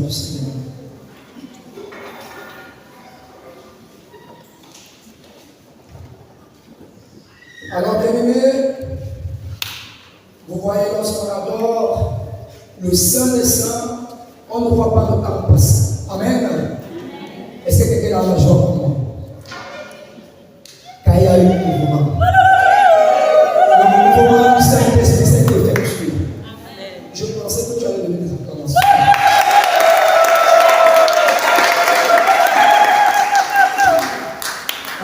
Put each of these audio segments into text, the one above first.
du Seigneur. Alors, bien-aimés, vous voyez, lorsqu'on adore le Saint des Saints, on ne voit pas le temps passer. Amen. Est-ce que quelqu'un a la joie pour moi? Car il y a eu le mouvement. Le mouvement du Saint-Esprit s'est effectué. Je pensais que tu allais donner des acclamations.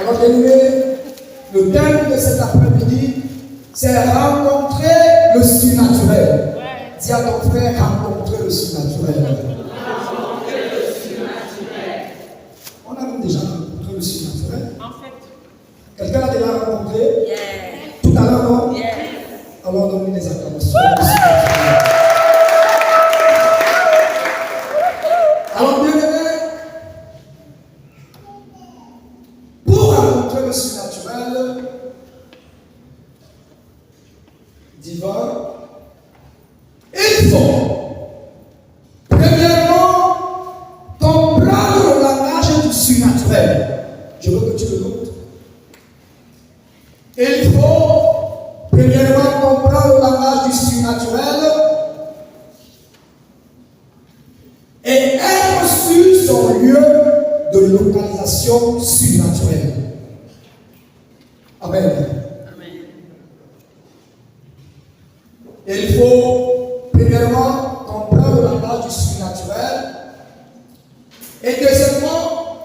Alors, bien-aimés, le thème de cet après-midi, c'est rencontrer le surnaturel. Dis à ton frère, rencontrer le surnaturel. On a même déjà rencontré le surnaturel. En fait. Quelqu'un l'a déjà rencontré? Yeah. Tout à l'heure, non? Yeah. Alors, donne-lui des acclamations. Alors, bien aimé, pour rencontrer le surnaturel divin, il faut, premièrement, comprendre le langage du surnaturel. Je veux que tu le notes. Il faut, premièrement, comprendre le langage du surnaturel et être sur son lieu de localisation surnaturelle. Amen. Il faut, premièrement, comprendre le langage du surnaturel et deuxièmement,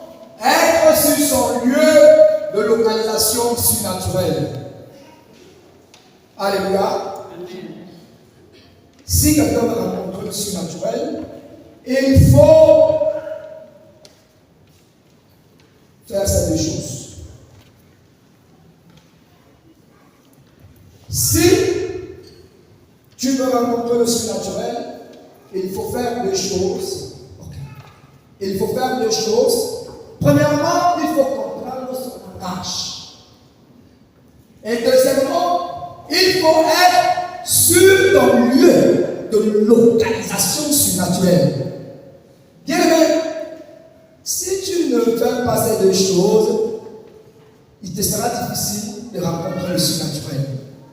être sur son lieu de localisation surnaturelle. Alléluia. Si quelqu'un veut rencontrer le surnaturel, il faut faire ces deux choses. Si tu veux rencontrer le surnaturel, il faut faire deux choses. Okay. Il faut faire deux choses. Premièrement, il faut comprendre son langage. Et deuxièmement, il faut être sur ton lieu de localisation surnaturelle. Bien aimé, si tu ne fais pas ces deux choses, il te sera difficile de rencontrer le surnaturel.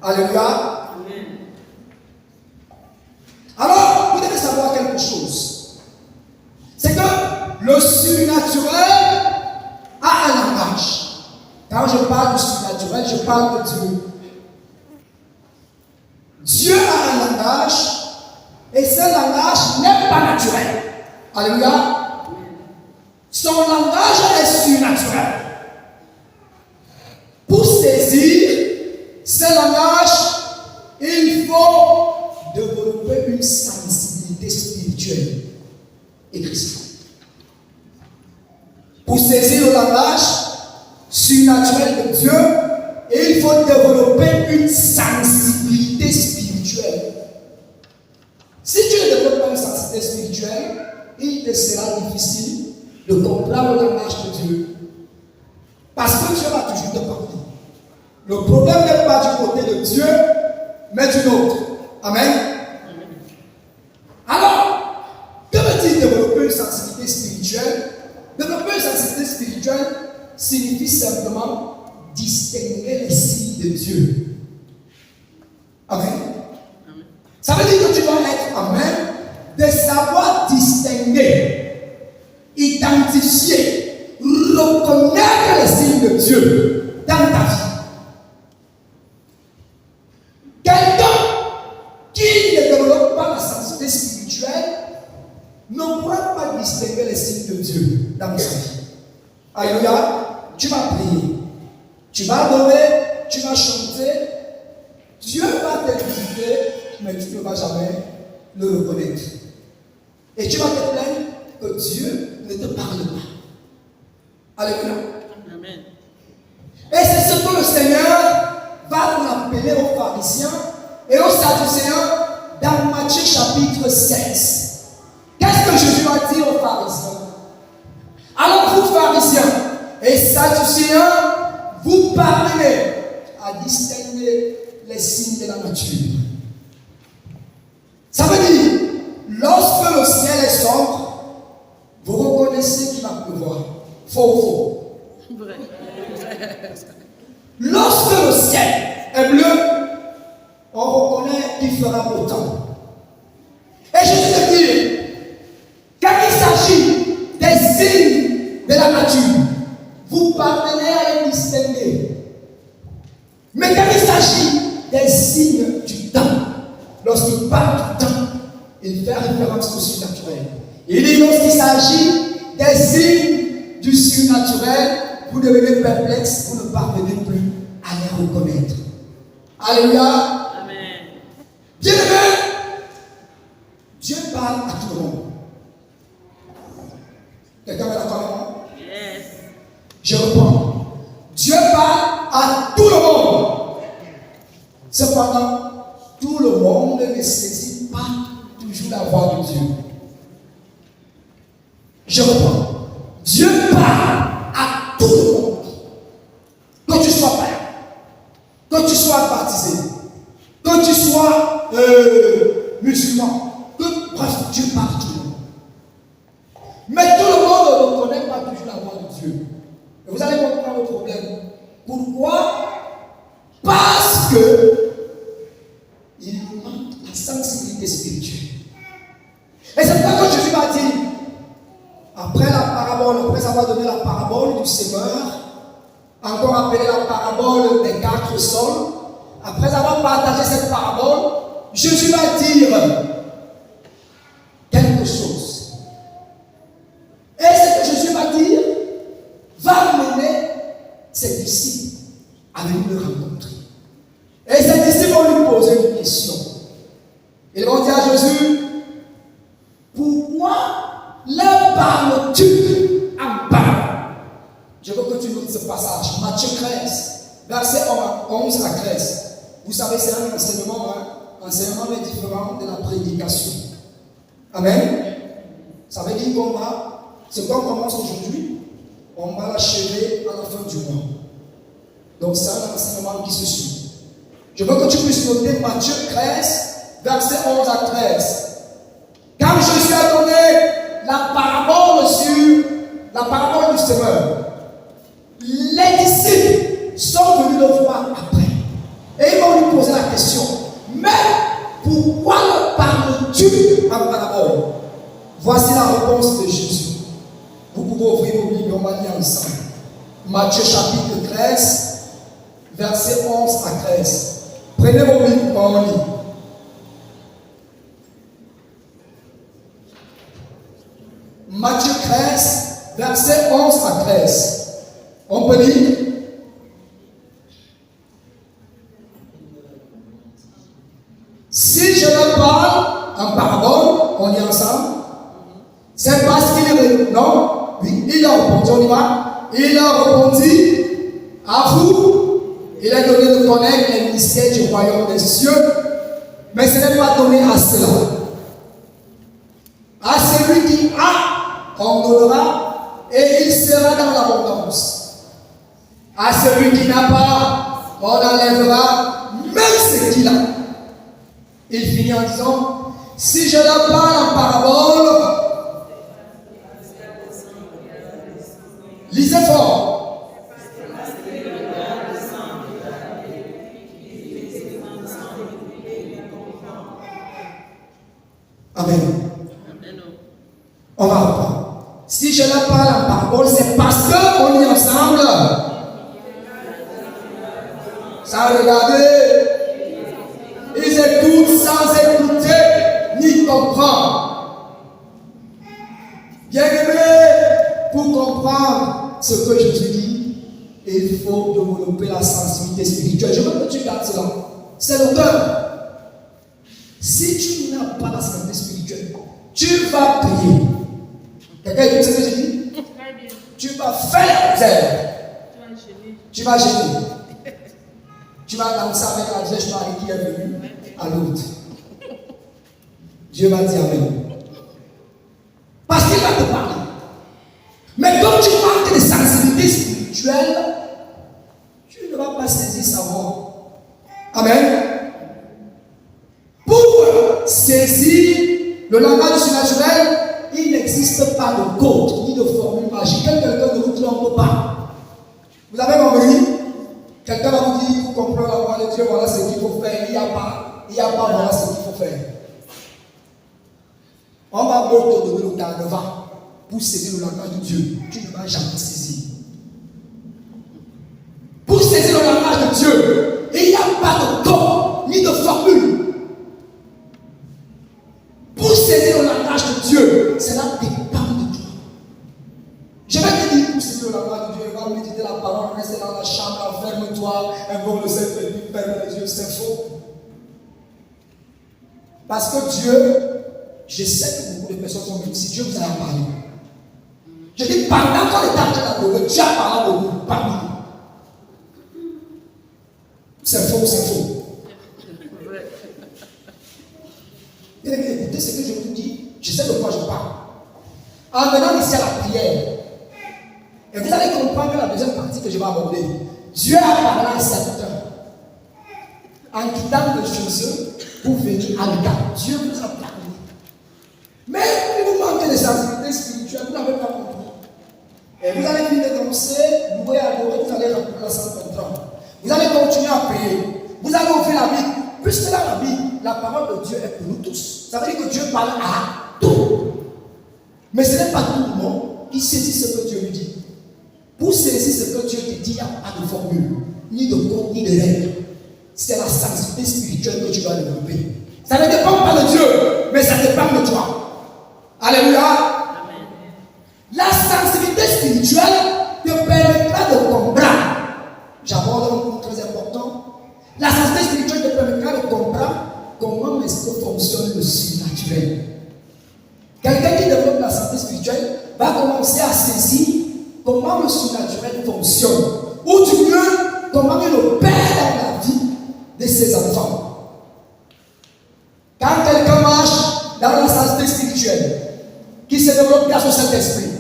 Alléluia. Alors, vous devez savoir quelque chose. C'est que le surnaturel a un langage. Quand je parle du surnaturel, je parle de Dieu. Dieu a un langage et ce langage n'est pas naturel. Alléluia. Son langage est surnaturel. Pour saisir ce langage, il faut développer une sensibilité spirituelle et chrétienne. Pour saisir le langage surnaturel de Dieu, il faut développer une sensibilité spirituelle. Si tu ne développes pas une sensibilité spirituelle, il te sera difficile de comprendre le langage de Dieu. Parce que Dieu va toujours te parler. Le problème n'est pas du côté de Dieu, mais d'une autre. Amen. Alors, que veut-il développer une sensibilité spirituelle? Développer une sensibilité spirituelle signifie simplement distinguer les signes de Dieu. Amen. Ça veut dire que tu dois être en même de savoir distinguer, identifier, reconnaître les signes de Dieu dans ta vie. Quelqu'un qui ne développe pas la sensibilité spirituelle ne pourra pas distinguer les signes de Dieu dans sa vie. Alléluia. Tu vas prier, tu vas adorer, tu vas chanter. Dieu va te visiter, mais tu ne vas jamais le reconnaître. Et tu vas te plaindre que Dieu ne te parle pas. Alléluia. Amen. Et c'est ce que le Seigneur va nous appeler aux pharisiens et aux sadducéens dans Matthieu chapitre 16. Qu'est-ce que Jésus va dire aux pharisiens? Alors vous pharisiens et sadducéens, vous parvenez à distinguer les signes de la nature. Ça veut dire, lorsque le ciel est sombre Faux. Lorsque le ciel est bleu, on reconnaît qu'il fera beau temps. Et je veux te dire, quand il s'agit des signes de la nature, vous parvenez à les distinguer. Mais quand il s'agit des signes du temps, lorsqu'il parle du temps, il fait référence au surnaturel. Il dit lorsqu'il s'agit des signes du surnaturel, vous devenez perplexe, vous ne parvenez plus à les reconnaître. Alléluia. Amen. Bien-aimé, Dieu parle à tout le monde. Quelqu'un est d'accord avec moi? Yes. Je reprends. Dieu parle à tout le monde. Cependant, tout le monde ne saisit pas toujours la voix de Dieu. Je reprends. Dieu parle à tout le monde. Que tu sois père, que tu sois baptisé, que tu sois musulman, bref, Dieu parle à tout le monde. Mais tout le monde ne reconnaît pas toujours la voix de Dieu. Et vous allez comprendre le problème. Pourquoi? Parce que il nous manque la sensibilité spirituelle. Et c'est pourquoi que Jésus m'a dit, après avoir donné la parabole du semeur, encore appelée la parabole des 4 sols, après avoir partagé cette parabole, Jésus va dire quelque chose. Et ce que Jésus va dire va mener ses disciples à venir le rencontrer. Et ses disciples vont lui poser une question. Ils vont dire à Jésus, pourquoi leur parles-tu en parole? Je veux que tu notes ce passage, Matthieu 13, verset 11 à 13. Vous savez, c'est un enseignement, enseignement est différent de la prédication. Amen. Ça veut dire qu'on va, ce qu'on commence aujourd'hui, on va l'achever à la fin du mois. Donc c'est un enseignement qui se suit. Je veux que tu puisses noter Matthieu 13, verset 11 à 13. Quand Jésus a donné la parabole du semeur, les disciples sont venus le voir après. Et ils vont lui poser la question, mais pourquoi ne parles-tu en parabole? Voici la réponse de Jésus. Vous pouvez ouvrir vos Bibles, on va lire ensemble. Matthieu chapitre 13, verset 11 à 13. Prenez vos Bibles, on lit. Matthieu 13, verset 11 à 13. On peut lire. Si je leur parle en parabole, on lit ensemble. C'est parce qu'il non, oui, il leur répondit, on y va. Il leur répondit, à vous, il est donné de connaître les mystères du royaume des cieux, mais ce n'est pas donné à cela. À celui qui a, on donnera, et il sera dans l'abondance. À celui qui n'a pas, on enlèvera même ce qu'il a. Il finit en disant, si je leur parle en parabole, lisez fort. Amen. On va reprendre. Si je leur parle en parabole, c'est parce qu'on est ensemble. Sans regarder. Ils écoutent sans écouter, ni comprendre. Bien-aimé, pour comprendre ce que Jésus dit, il faut développer la sensibilité spirituelle. Je veux que tu gardes cela. C'est le cœur. Si tu n'as pas la sensibilité spirituelle, tu vas prier. Quelqu'un écoute ce que je dis? Tu vas faire la misère. Tu vas gêner. Tu vas danser avec la Vierge Marie qui est venue à l'autre. Dieu va dire Amen. Parce qu'il va te parler. Mais comme tu manques de sensibilité spirituelle, tu ne vas pas saisir sa voix. Amen. Pour saisir le langage surnaturel, il n'existe pas de code ni de formule magique. Quelqu'un de vous on ne peut pas. Vous avez compris? Quelqu'un va vous dire, pour comprendre la voix de Dieu, voilà ce qu'il faut faire. Il n'y a pas, voilà ce qu'il faut faire. On va te donner le carnaval pour saisir le langage de Dieu. Tu ne vas jamais saisir. Pour saisir le langage de Dieu, il n'y a pas de corps ni de formule. Pour saisir le langage de Dieu, cela dépend de toi. Je vais te dire, pour saisir le langage de Dieu, va méditer la parole, rester dans la chambre, ferme-toi, invoque le Saint-Esprit, ferme les yeux, c'est faux. Parce que Dieu, je sais que beaucoup de personnes sont venues ici, Dieu vous a parlé. Je dis, pendant qu'on était en train d'adorer, Dieu a parlé de vous, parmi nous. C'est faux, c'est faux. Écoutez ce que je vous dis, je sais de quoi je parle. En venant ici à la prière, et vous allez comprendre que la deuxième partie que je vais aborder, Dieu a parlé à un serviteur en quittant de Jésus pour venir à l'état. Dieu vous a parlé. Mais vous manquez de sensibilité spirituelle, vous n'avez pas compris. Et vous allez venir danser, louer, adorer, vous allez remplir la salle contrat. Vous allez continuer à prier. Vous allez ouvrir la Bible. Puisque là, la Bible, la parole de Dieu est pour nous tous. Ça veut dire que Dieu parle à tout. Mais ce n'est pas tout le monde qui saisit ce que Dieu lui dit. Pour saisir ce que Dieu te dit, il n'y a pas de formule, ni de code, ni de règles. C'est la sensibilité spirituelle que tu dois développer. Ça ne dépend pas de Dieu, mais ça dépend de toi. Alléluia. Amen. La sensibilité spirituelle te permettra de comprendre. J'aborde un point très important. La sensibilité spirituelle te permettra de comprendre comment est-ce que fonctionne le surnaturel. Quelqu'un qui développe la santé spirituelle va commencer à saisir comment le surnaturel fonctionne. Ou du mieux, comment il opère dans la vie de ses enfants. Quand quelqu'un marche dans la santé spirituelle, qui se développe grâce au Saint-Esprit,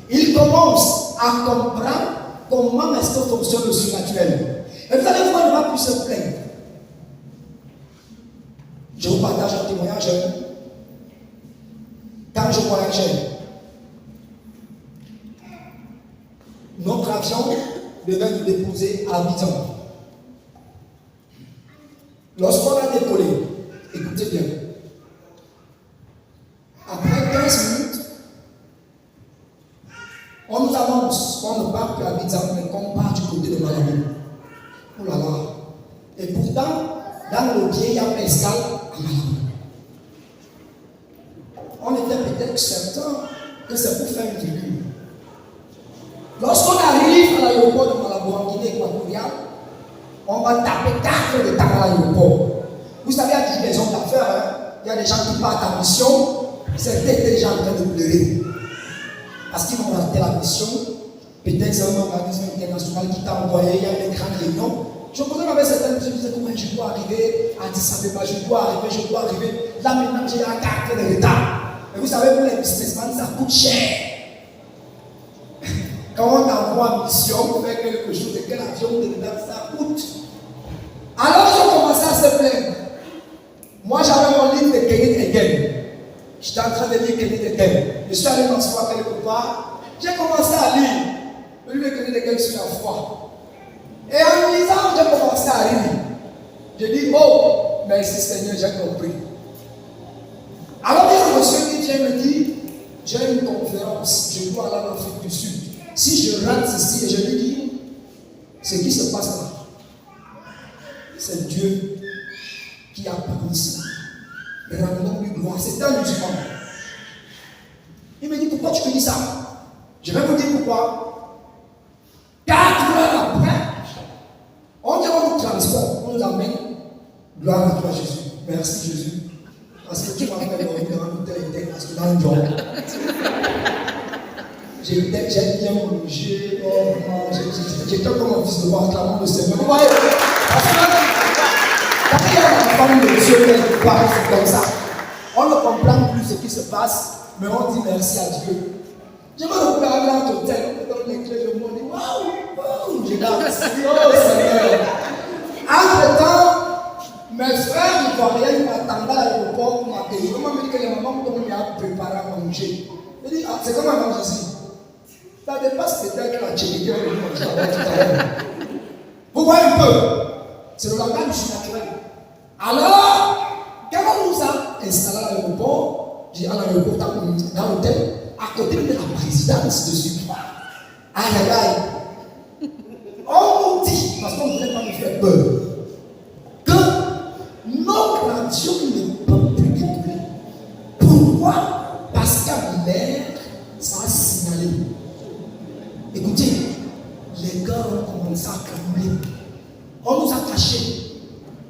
il commence à comprendre comment est-ce que fonctionne le surnaturel. Et vous allez voir, il ne va plus se plaindre. Je vous partage un témoignage. Quand je voyageais, notre avion devait nous déposer à Abidjan. Lorsqu'on a décollé, écoutez bien, après 15 minutes, on nous annonce qu'on ne part plus à Abidjan, mais qu'on part du côté de Malabo. Oh là là. Et pourtant, dans le pied, il y a une escale à Malabo. On était peut-être certains que c'est pour faire une figure. Lorsqu'on arrive à l'aéroport de Malabo, en Guinée équatoriale, on va taper 4 heures de temps à l'aéroport. Vous savez, il y a des maisons d'affaires, hein? Il y a des gens qui partent en mission, c'est peut-être des gens en train de pleurer. Parce qu'ils vont rater la mission, peut-être c'est un organisme international qui t'a envoyé, il y a des grandes réunions. Je me posais avec certaines personnes, je disais comment je dois arriver à Addis Abeba, je dois arriver. Là maintenant, j'ai 4 heures de retard. Et vous savez, pour les businessmen, ça coûte cher. Quand on t'envoie en mission pour faire quelque chose et que l'avion te donne, ça coûte. Alors ils ont commencé à se plaindre. Moi j'avais mon livre de Kenneth Hagin. J'étais en train de lire Kenneth Hagin. Je suis allé m'asseoir quelque part. J'ai commencé à lire le livre de Kenneth Hagin sur la foi. Et en lisant, j'ai commencé à rire. J'ai dit, oh, merci Seigneur, j'ai compris. Alors il y a un monsieur qui vient me dire, j'ai une conférence, je dois aller en Afrique du Sud. Si je rentre ici et je lui dis, ce qui se passe là, c'est Dieu qui a permis ça. Rendons-lui gloire. C'est un musulman. Il me dit, pourquoi tu me dis ça? Je vais vous dire pourquoi. 4 heures après, on dit on nous transporte, on nous amène. Gloire à toi Jésus. Merci Jésus. Parce que tu m'as fait dormir dans une telle parce que dans le job. J'ai bien mangé, j'étais comme un fils de roi clamant le Seigneur. Vous voyez? Parce que quand il y a une femme de Dieu quelque part, c'est comme ça. On ne comprend plus ce qui se passe, mais on dit merci à Dieu. Je me retrouve à l'hôtel, on me donne les clés de moi, on dit waouh, j'ai danse, oh Seigneur. Entre-temps, mes frères ivoiriens m'attendaient à l'aéroport pour m'accueillir. On m'a dit que les mamans m'ont préparé à manger. Je dis, ah, c'est comment manger ici? Ça dépasse peut-être la tchénique tout à l'heure. Vous voyez un peu, c'est le langage du surnaturel. Alors, quand on nous a installé à l'aéroport, j'ai dit à l'aéroport, dans l'hôtel, à côté de la présidence de Sucre. Aïe aïe aïe. On nous dit, parce qu'on ne voulait pas nous faire peur, que notre radio ne peut plus décoller. Pourquoi? Parce qu'à l'air, ça a signalé. Écoutez, les gars ont commencé à trembler. On nous a cachés.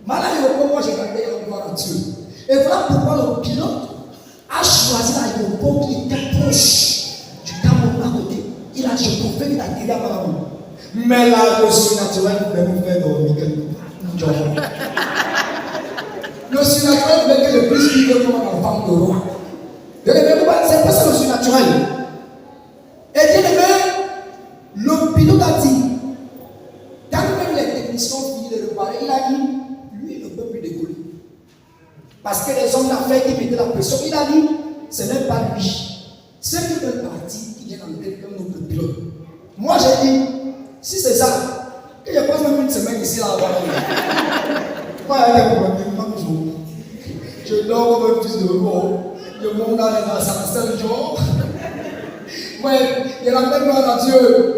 Malheureusement, moi j'ai regardé un gloire à Dieu. Et voilà pourquoi le pilote a choisi l'aéroport qui était proche du Cameroun à côté. Il a dit, je préfère qu'il a tiré à Malamou. Mais là, le surnaturel voulait nous faire dormir quelque part. Le surnaturel voulait que le plus vive comme un enfant de roi. C'est pas ça le surnaturel. Et bien aimé, le pilote a dit, quand même les techniciens ont fini de réparer, il a dit, lui il ne peut plus décoller. Parce que les hommes d'affaires qui mettaient la pression, il a dit, ce n'est pas lui. C'est que le parti qui vient en tête comme notre pilote. Moi j'ai dit, si c'est ça, qu'il n'y a pas même une semaine ici là-bas. Moi, je dors comme un fils de roi. Le monde a les ascenseurs, genre. Moi, il y a la gloire à Dieu.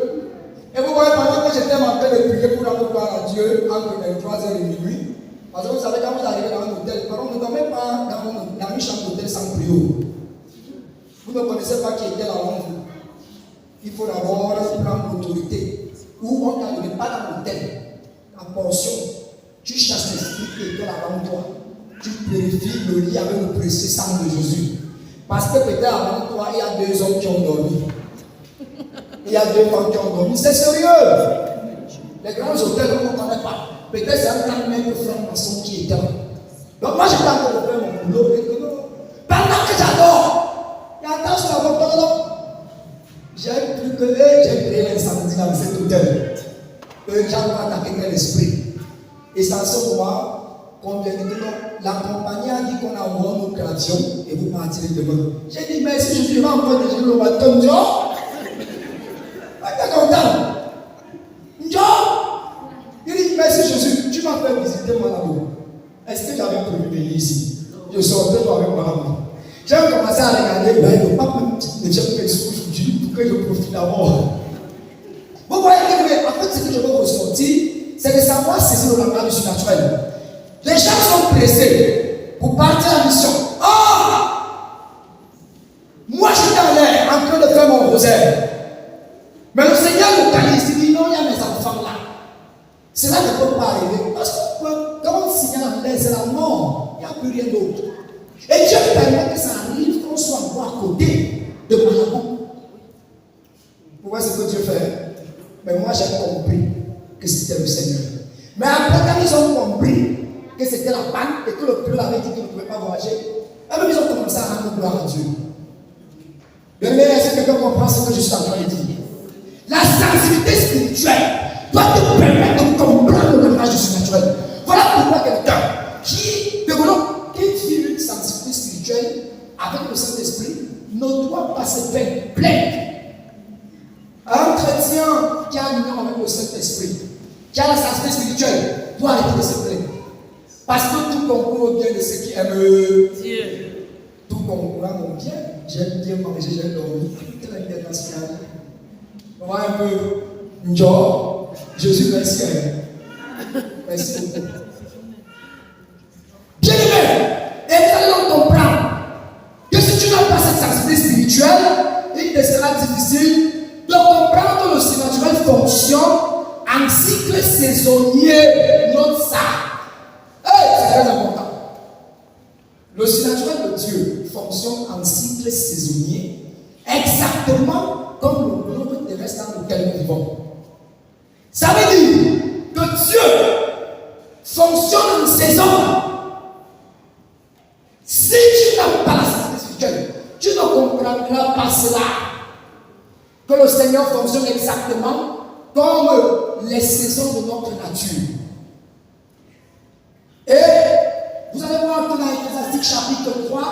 Et vous voyez, pendant que j'étais en train de prier pour la gloire à Dieu, entre 23h et minuit, parce que vous savez, quand vous arrivez dans un hôtel, par contre, ne dormez pas dans une chambre d'hôtel sans prier. Vous ne connaissez pas qui était la honte. Il faut d'abord prendre l'autorité. Ou on t'a donné pas dans l'hôtel, la portion. Tu chasses l'esprit qui était avant toi. Tu purifies le lit avec le précieux sang de Jésus. Parce que peut-être avant toi, il y a 2 hommes qui ont dormi. Il y a 2 femmes qui ont dormi. C'est sérieux. Les grands hôtels, on ne connaît pas. Peut-être c'est un grand maître franc-maçon qui est là. Donc moi, j'étais en train de faire mon boulot. Pendant que j'adore, il y a un temps sur la porte. J'ai cru que j'ai créé l'incendie dans cet hôtel. Les gens vont attaquer quel esprit. Et c'est à ce moment qu'on vient de dire, la compagnie a dit qu'on a une bonne occasion et vous partirez demain. J'ai dit, mais si je suis encore déjà le matin, Dieu, t'es content. Dieu, il dit, merci Jésus, tu m'as fait visiter mon amour. Est-ce que j'avais prévu venir ici? Je sortais avec ma maman. J'ai commencé à regarder, mais le pape ne tient pas aujourd'hui pour que je profite d'abord. Vous voyez, en fait, ce que je veux ressortir, c'est de savoir saisir le langage du surnaturel. Les gens sont pressés pour partir en mission. Moi j'étais en l'air en train de faire mon rosaire. Mais le Seigneur localise, il dit non, il y a mes enfants là. Cela ne peut pas arriver. Parce que quand on signale en l'air, c'est la mort. Il n'y a plus rien d'autre. Et Dieu permet que ça arrive qu'on soit encore à côté de Malamou. Vous voyez ce que Dieu fait? Mais moi j'ai compris que c'était le Seigneur. Mais après, quand ils ont compris que c'était la panne et que le pilote avait dit qu'il ne pouvait pas voyager, alors ils ont commencé à rendre gloire à Dieu. Bien aimé, est-ce que quelqu'un comprend ce que je suis en train de dire? La sensibilité spirituelle doit te permettre de comprendre le langage du surnaturel. Voilà pourquoi quelqu'un qui vit une sensibilité spirituelle avec le Saint-Esprit ne doit pas se faire plaindre. Un chrétien qui a une union avec le Saint-Esprit, qui a la sensibilité spirituelle, doit arrêter de se plaindre. Parce que tout concourt au bien de ceux qui aiment Dieu. Tout concourt à mon bien. J'aime bien manger, j'aime dormir. Tout l'international. On va un peu. Njor, Jésus merci. Merci beaucoup. Bien aimé, et vous allez donc comprendre que si tu n'as pas cette sensibilité spirituelle, il te sera difficile de comprendre que le surnaturel fonctionne en cycle saisonnier, notre ça. C'est très important. Le surnaturel de Dieu fonctionne en cycle saisonnier, exactement comme le globe terrestre dans lequel nous vivons. Ça veut dire que Dieu fonctionne en saison. Si tu n'as pas la sensibilité spirituelle, tu ne comprendras pas cela. Que le Seigneur fonctionne exactement comme les saisons de notre nature. Et vous allez voir que dans Ecclésiastique chapitre 3,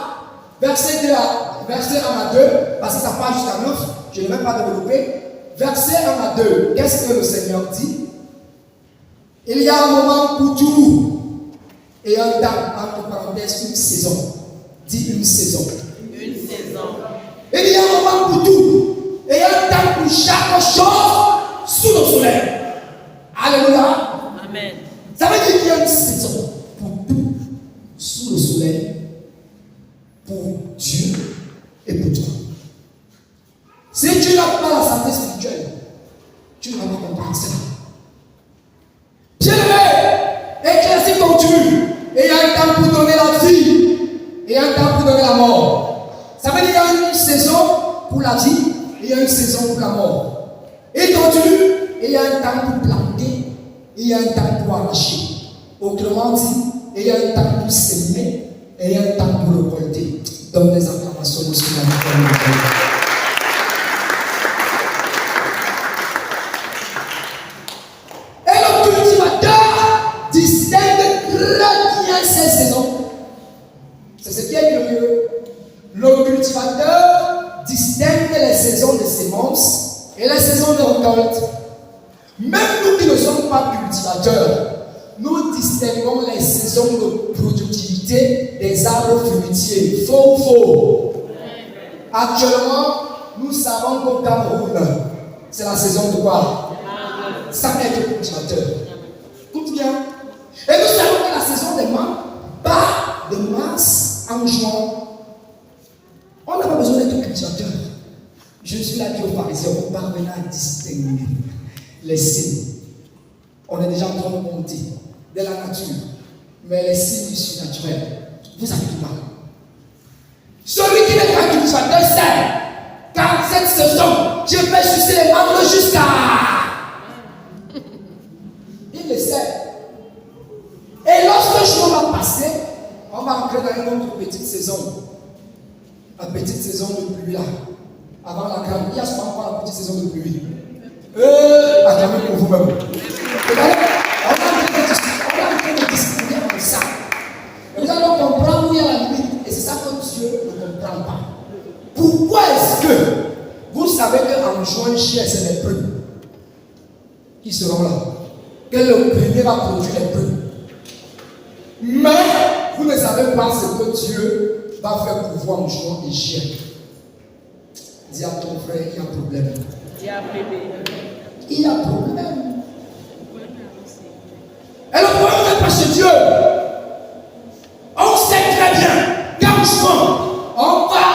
verset 1 à 2, parce que ça part jusqu'à 9, je ne vais pas développer. verset 1 à 2, qu'est-ce que le Seigneur dit? Il y a un moment pour tout et un temps, entre parenthèses, une saison. Dis une saison. Une saison. Il y a un moment pour tout et un temps pour chaque chose sous le soleil. Alléluia. Amen. Ça veut dire qu'il y a une saison pour tout sous le soleil, pour Dieu et pour toi. Si tu n'as pas la santé spirituelle, tu ne vas pas comprendre cela. Bien-aimé, éclaircis ton Dieu. Et il y a un temps pour donner la vie et un temps pour donner la mort. Ça veut dire qu'il y a une saison pour la vie et il y a une saison pour la mort. Et ton Dieu, il y a un temps pour planter et il y a un temps pour arracher. Autrement dit, il y a un temps pour s'aimer et il y a un temps pour récolter. Donne des acclamations au Seigneur. C'est ce qui est curieux. Le cultivateur distingue les saisons de semences et les saisons de récolte. Même nous qui ne sommes pas cultivateurs, nous distinguons les saisons de productivité des arbres fruitiers. Faux ou faux? Actuellement, nous savons qu'au Cameroun, c'est la saison de quoi? Ça être cultivateur. Écoute bien. Et nous savons que la saison des mangues part de mars en juin. On n'a pas besoin d'être cultivateur. Je suis là qui aux pharisiens, on parvient à distinguer les signes. On est déjà en train de monter de la nature. Mais les signes du surnaturel, vous avez du mal. Celui qui n'est pas cultivateur sait qu'en cette saison, je vais sucer les mangues jusqu'à. Il le sait. Et lorsque le jour va passer, on va entrer dans une autre petite saison. La petite saison de pluie là. Avant la grande, il y a souvent encore la petite saison de pluie. Attendez pour vous-même. On est en train de discuter comme ça. Et vous allez comprendre où il y a la limite. Et c'est ça que Dieu ne comprend pas. Pourquoi est-ce que vous savez qu'en juin, c'est les prunes qui seront là? Que le premier va produire les prunes. Mais vous ne savez pas ce que Dieu va faire pour vous en juin et juillet. Dis à ton frère, il y a un problème. Il y a un problème. Et le problème n'est pas chez Dieu. On sait très bien qu'en juin, on va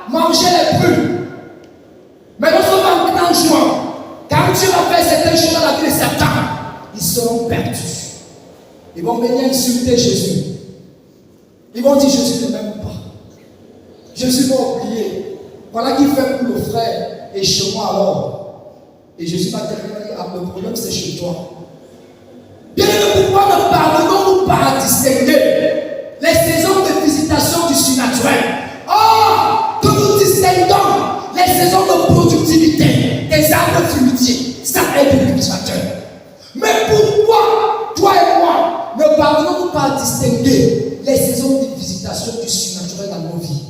manger les prunes. Mais lorsqu'on va entrer en juin, quand Dieu va faire certaines choses dans la vie de certains, ils seront perdus. Ils vont venir insulter Jésus. Ils vont dire Jésus ne m'aime pas. Jésus va oublier. Voilà qui fait pour le frère et chez moi alors. Et Jésus va dire le problème c'est chez toi. Bien aimé, pourquoi ne parvenons-nous pas à distinguer les saisons de visitation du surnaturel? Oh, que nous distinguons les saisons de productivité des arbres fruitiers. Ça aide le cultivateur. Mais pourquoi, toi et moi, ne parvenons-nous pas à distinguer les saisons de visitation du surnaturel dans nos vies?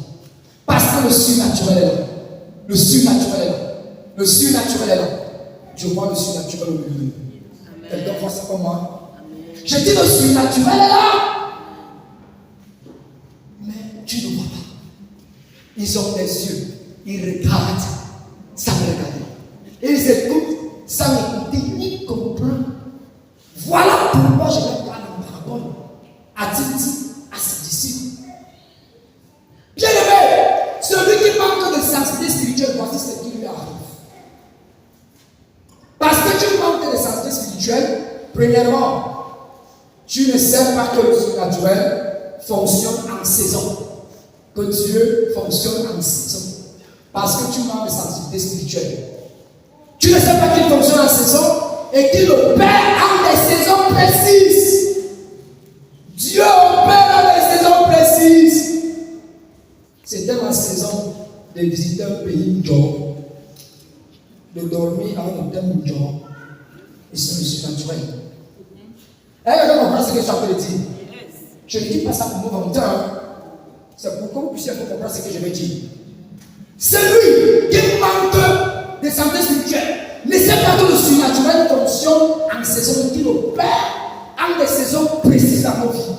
Parce que le surnaturel est là. Le surnaturel est là. Le surnaturel est là. Je vois le surnaturel au milieu. Quelqu'un voit ça comme moi? Je dis le surnaturel est là. Mais tu ne vois pas. Ils ont des yeux. Ils regardent sans regarder. Ils écoutent sans écouter ni comprendre. Voilà pourquoi je vais parler en parabole. A-t-il dit à ses disciples? Bien aimé, celui qui manque de sensibilité spirituelle, voici ce qui lui arrive. Parce que tu manques de sensibilité spirituelle, premièrement, tu ne sais pas que le surnaturel fonctionne en saison. Que Dieu fonctionne en saison. Parce que tu manques de sensibilité spirituelle. Tu ne sais pas qu'il fonctionne en saison et qu'il opère en des saisons précises. Dieu opère en des saisons précises. C'était ma saison de visiter un pays Ndjo, de dormir à un hôtel Ndjo. Et c'est le surnaturel. Est-ce que vous comprenez ce que je suis en train de dire? Je ne dis pas ça pour vous vendre. C'est pour que vous puissiez comprendre ce que je vais dire. Celui qui manque de santé spirituelle en des saisons précises dans nos vies.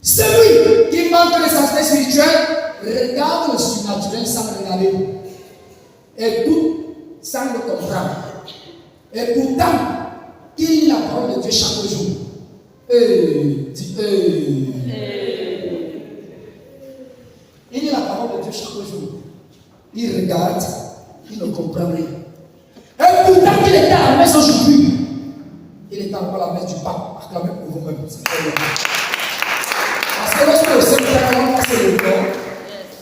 Celui qui manque de santé spirituelle regarde le surnaturel sans le regarder. Écoute sans le comprendre. Et pourtant, il lit la parole de Dieu chaque jour. Il lit la parole de Dieu chaque jour. Il regarde, il ne comprend rien. Et pourtant, il était à la messe aujourd'hui. Il était encore à la messe du pape, acclamé pour vous-même. Parce que lorsque le Seigneur c'est le corps,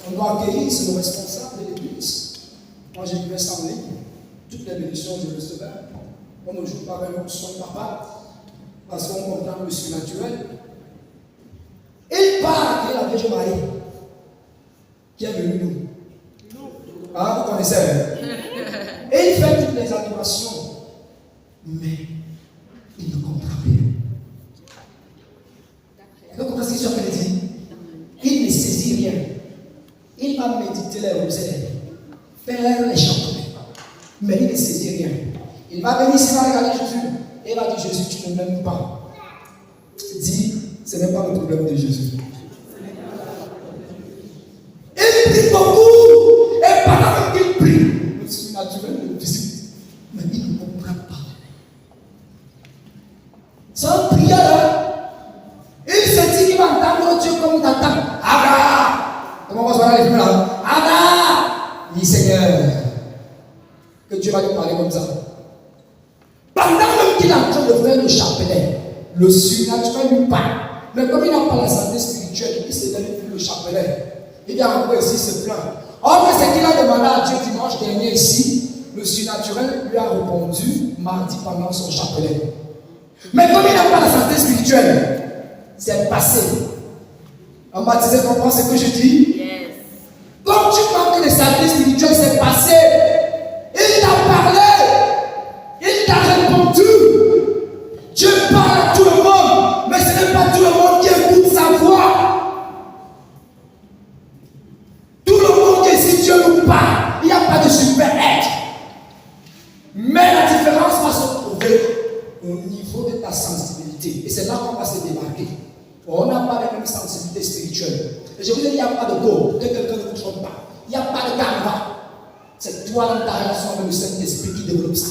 on doit accueillir, c'est le responsable de l'église. Moi, je vivais sans lui. Toutes les bénédictions, je recevais. On ne joue pas avec son papa, parce qu'on comprend le surnaturel. Il part de la Vierge Marie, qui est venue nous. Ah, vous connaissez? Et il fait toutes les adorations, mais il ne comprend rien. Vous comprenez ce que je veux dire? Il ne saisit rien. Il va méditer les rosaires, faire les chants, mais il ne saisit rien. Il va venir ici, il va regarder Jésus, et il va dire: Jésus, tu ne m'aimes pas. Dis, ce n'est pas le problème de Jésus. Il prie beaucoup, et pendant qu'il prie, le surnaturel le visite, mais il ne comprend pas. Sans prière, il se dit qu'il va entendre Dieu comme il t'entend. Abba! Comment on va se voir les films là? Abba! Il dit: Seigneur, que Dieu va lui parler comme ça. Pendant même qu'il est en train de faire le chapelet, le surnaturel lui parle. Mais comme il n'a pas la santé spirituelle, il se donne le chapelet. Il vient encore ici se plaindre. Or, mais c'est qu'il a demandé à Dieu dimanche dernier ici, le surnaturel lui a répondu mardi pendant son chapelet. Mais comme il n'a pas la santé spirituelle, c'est passé. En baptisé, comprends ce que je dis? Yes. Comme tu manques de santé spirituelle, c'est passé. Il t'a parlé. Il t'a répondu. Dieu parle à tout le monde, mais ce n'est pas tout le monde qui écoute sa voix. Tout le monde qui, si Dieu nous parle, il n'y a pas de super-être. Mais la différence va se trouver au niveau de ta sensibilité. Et c'est là qu'on va se démarquer. On n'a pas la même sensibilité spirituelle. Et je vous dis, il n'y a pas de go, que quelqu'un ne vous trompe pas. Il n'y a pas de karma. C'est toi dans ta relation avec le Saint-Esprit qui développe ça.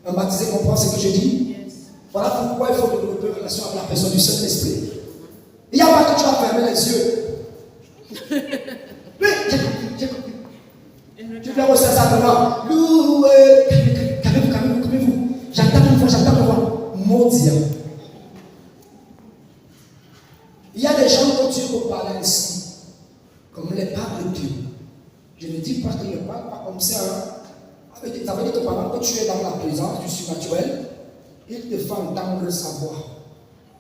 Un baptisé comprend ce que je dis? Yes. Voilà pourquoi il faut développer une relation avec la personne du Saint-Esprit. Il n'y a pas que tu vas fermer les yeux. Oui, j'ai compris. Tu viens aussi simplement. Loué. Calmez-vous. J'entends une voix. Maudit. Il y a des gens que Dieu peut parler ainsi, comme les papes de Dieu. Je ne dis pas qu'il ne parle pas comme ça. Ça veut dire que pendant que tu es dans la présence du surnaturel, il te fait entendre sa voix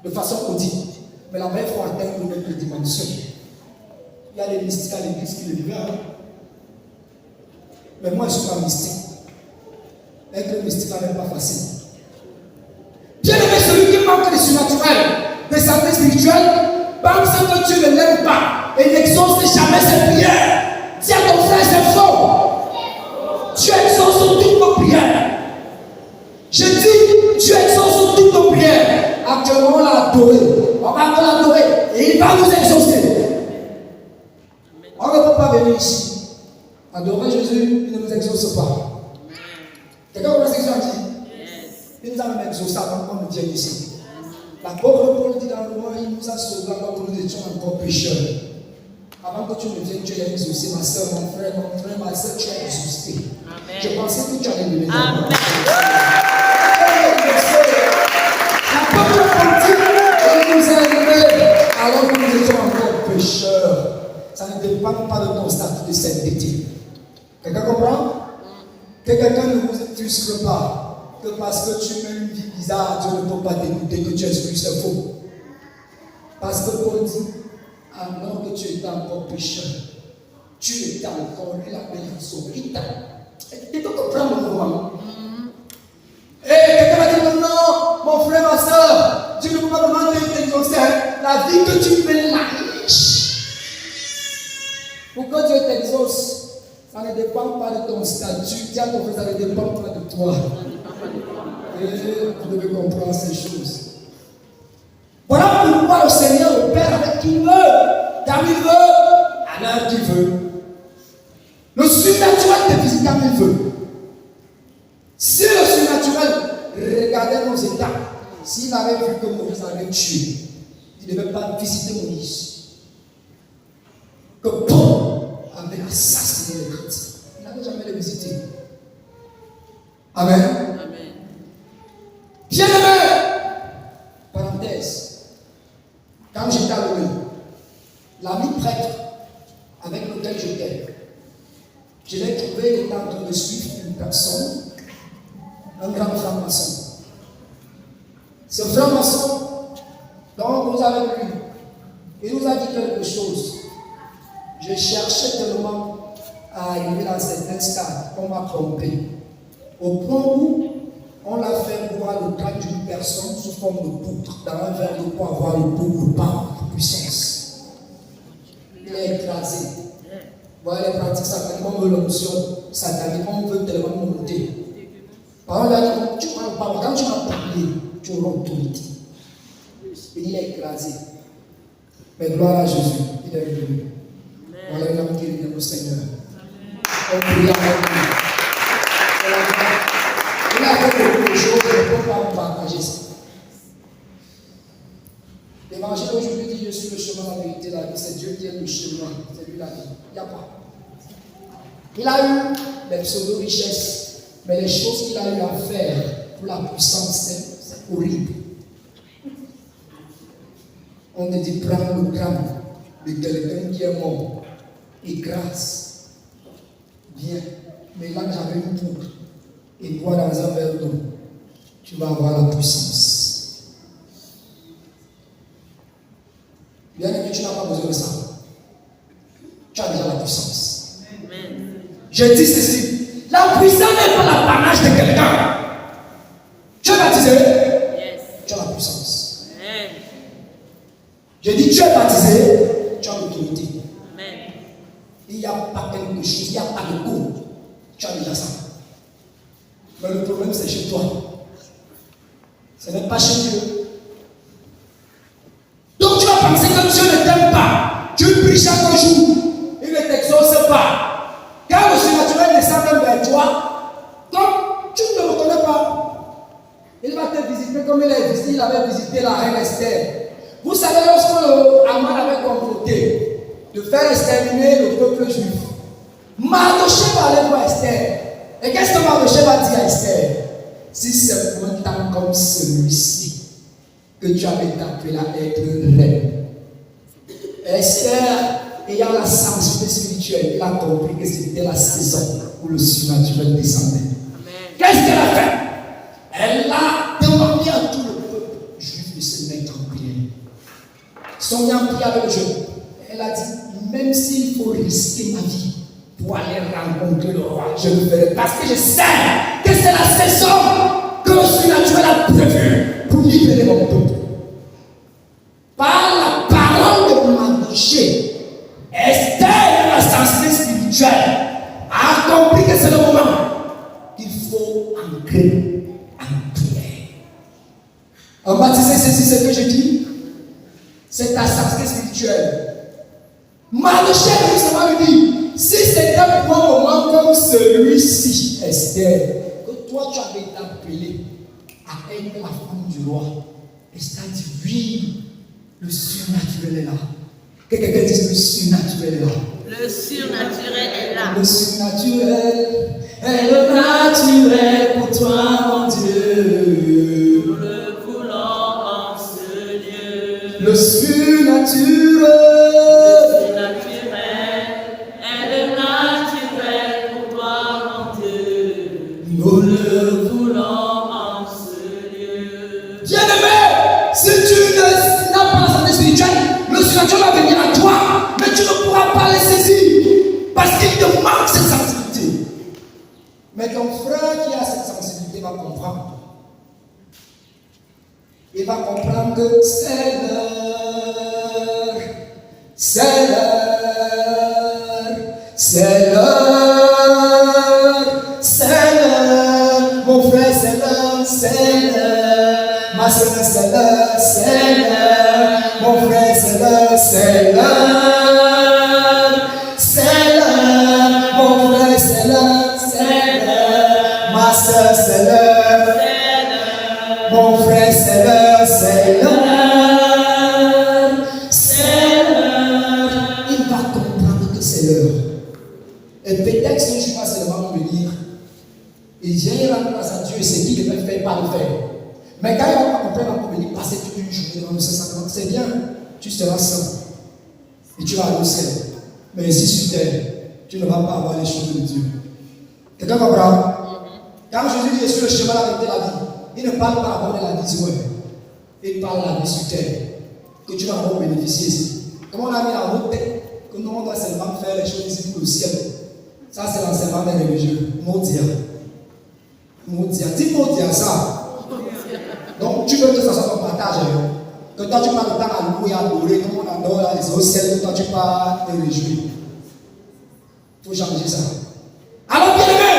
de façon audible. Mais la vraie foi atteint une autre dimension. Il y a les mystiques à l'église qui le vivent. Mais moi, je ne suis pas mystique. Être le mystique n'est pas facile. Bien aimé, celui qui manque de surnaturel, de santé spirituelle, pense que tu ne l'aimes pas et n'exauce jamais ses prières. Si à ton frère c'est faux, tu exauces toutes nos prières. Je dis, tu exauces toutes nos prières. Actuellement, on l'a adoré. On va encore l'adorer et il va nous exaucer. On ne peut pas venir ici. Adorer Jésus, il ne nous exauce pas. Quelqu'un comprend ce que je dis? Il nous a même exaucé avant qu'on nous vienne ici. L'apôtre Paul dit dans le mot, il nous a sauvés alors que nous étions encore pécheurs. Avant que tu me viennes, tu es exaucé, ma soeur, mon frère, ma soeur, tu es exaucé. Je pensais que tu allais me dire. L'apôtre Paul dit, il nous a élevés alors que nous étions encore pécheurs. Ça ne dépend pas de ton statut de sainteté. Quelqu'un comprend? Que quelqu'un ne vous frustre pas. Que parce que tu mets une vie bizarre, Dieu ne peut pas t'écouter, que tu excuses, c'est faux. Parce que Paul dit, alors que tu étais encore pécheur, tu étais encore, lui l'a sauvé. Tu peux comprendre le mouvement. Et quelqu'un va dire, non, mon frère, ma soeur, tu ne peux pas demander de t'exaucer. La vie que tu fais là, pour que Dieu t'exauce, ça ne dépend pas de ton statut. Tiens, ton frère, ça ne dépend pas de toi. Et vous devez comprendre ces choses. pourquoi le Seigneur opère avec qui il veut, quand il veut, à l'heure qu'il veut. Le surnaturel te visite quand il veut. Si le surnaturel regardait nos états, s'il avait vu que Moïse avait tué, il ne devait pas visiter Moïse. Que Paul avait assassiné les chrétiens. Il n'avait jamais les visité. Amen. Amen. Bien-aimé, parenthèse, quand j'étais à l'ONU, l'ami prêtre avec lequel j'étais, je l'ai trouvé, il était en train de suivre une personne, un grand franc-maçon. Ce franc-maçon, donc nous avec lui, il nous a dit quelque chose. Je cherchais tellement à arriver dans certains stades, on m'a trompé. Au point où on l'a fait boire le crâne d'une personne sous forme de poutre, dans un verre d'eau pour avoir le pouvoir, la puissance. Il est écrasé. Voilà les pratiques sataniques, on veut l'onction satanique, on veut tellement monter. Par exemple, quand tu m'as parlé, tu auras autorité. Et il est écrasé. Mais gloire à Jésus, il est venu. Voilà une âme qui est au Seigneur. On prie avec lui. Il a fait beaucoup de choses, je ne peux pas vous partager ça. L'évangile aujourd'hui dit: je suis le chemin, la vérité, la vie. C'est Dieu qui est le chemin, c'est lui la vie. Il n'y a pas. Il a eu des pseudo-richesses, mais les choses qu'il a eu à faire pour la puissance, c'est horrible. On te dit: prends le crâne de quelqu'un qui est mort, écrase, viens, mélange avec une poudre et bois dans un verre d'eau. Tu vas avoir la puissance. Bien que tu n'as pas besoin de ça. Tu as déjà la puissance. Amen. Je dis ceci: la puissance n'est pas l'apanage de quelqu'un. Tu es baptisé? Yes. Tu as la puissance. Amen. Je dis: tu es baptisé, tu as l'autorité. Amen. Il n'y a pas quelque chose, il n'y a pas de goût. Tu as déjà ça. Mais le problème, c'est chez toi. Ce n'est pas chez Dieu. Donc tu vas penser que Dieu ne t'aime pas. Tu pries chaque jour. Il ne t'exauce pas. Quand le surnaturel descend même vers toi, donc tu ne le reconnais pas. Il va te visiter comme il avait visité la reine Esther. Vous savez, lorsque Haman avait comploté de faire exterminer le peuple juif, Mardochée va aller voir Esther. Et qu'est-ce que Mardochée va dire à Esther? Si c'est pour un temps comme celui-ci que tu avais été appelé à être reine. Esther, ayant la sensibilité spirituelle, il a compris que c'était la saison où le surnaturel descendait. Qu'est-ce qu'elle a fait? Elle a demandé à tout le peuple juif de se mettre en prière. Son en prière avec Dieu. Elle a dit: même s'il faut risquer ma vie pour aller rencontrer le roi, je le ferai. Parce que je sais que c'est la saison que le surnaturel a prévu pour libérer mon peuple. Par la parole de Mardochée, Esther, la sensibilité spirituelle, a compris que c'est le moment qu'il faut entrer en prière. En baptisé, c'est ce que je dis. C'est ta sensibilité spirituelle. Mardochée, ça lui dit: si c'était pour un moment comme celui-ci, Esther, que toi tu avais été appelé à être la femme du roi, Esther dit: oui, le surnaturel est là. Que quelqu'un dise: le surnaturel est là. Le surnaturel est là. Le surnaturel est le naturel pour toi, mon Dieu. Nous le voulons en ce lieu. Le surnaturel est le naturel pour toi, mon Dieu. Nous le voulons en ce lieu. Bien-aimé, si tu n'as pas la santé spirituelle, le surnaturel va venir à toi, mais tu ne pourras pas les saisir parce qu'il te manque cette sensibilité. Mais ton frère qui a cette sensibilité va comprendre. Il va comprendre que c'est l'heure, c'est l'heure, c'est l'heure, c'est l'heure. Mon frère, c'est l'heure, c'est l'heure. Ma soeur, c'est l'heure, c'est l'heure. c'est l'heure, c'est l'heure. Ma soeur, c'est l'heure. Mon frère, c'est l'heure, c'est l'heure. C'est l'heure. Il va comprendre que c'est l'heure. Et peut-être que je ne vais pas seulement me dire, il vient rendre grâce à Dieu et ce qu'il devait faire, pas le faire. Mais quand il va comprendre, on peut dire, passer toute une journée devant le Saint-Sacrement, c'est bien, tu seras saint. Et tu vas aller au ciel. Mais ici sur terre, tu ne vas pas avoir les choses de Dieu. Quelqu'un comprend? Quand Jésus dit, je suis le chemin, la vérité, la vie, il ne parle pas d'abord de la vie sur terre. Il parle de la vie sur terre. Que tu vas avoir bénéficié ici. Comme on a mis dans votre tête, que nous on doit seulement faire les choses ici pour le ciel. Ça, c'est l'enseignement des religieux. Maudia. Maudia. Dis Maudia ça. Donc, tu veux que ça soit ton partage. Que toi, tu parles de temps à louer, à adorer, comme on adore là, les au ciel, que toi, tu parles te réjouir. Il faut changer ça. Alors, bien aimé,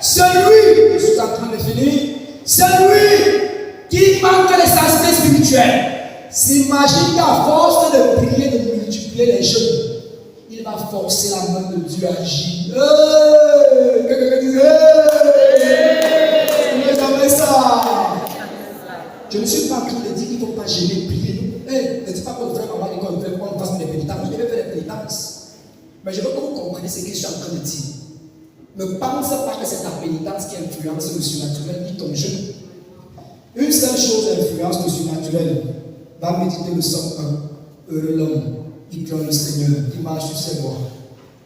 celui, je suis en train de finir, celui qui manque les aspects spirituels, s'imagine qu'à force de prier, de multiplier les jeûnes, il va forcer la main de Dieu à agir. Quelqu'un dit, ça. Je ne suis pas en train de dire qu'il ne faut pas gêner, prier. Ne dis pas qu'on fait maman l'école, on fasse des pénitences. Je vais faire des pénitences. Mais je veux que vous compreniez ce que je suis en train de dire. Ne pensez pas que c'est ta pénitence qui influence le surnaturel ni ton jeûne. Une seule chose influence le surnaturel. Va méditer le 101. Heureux l'homme qui craint le Seigneur, qui marche sur ses voies.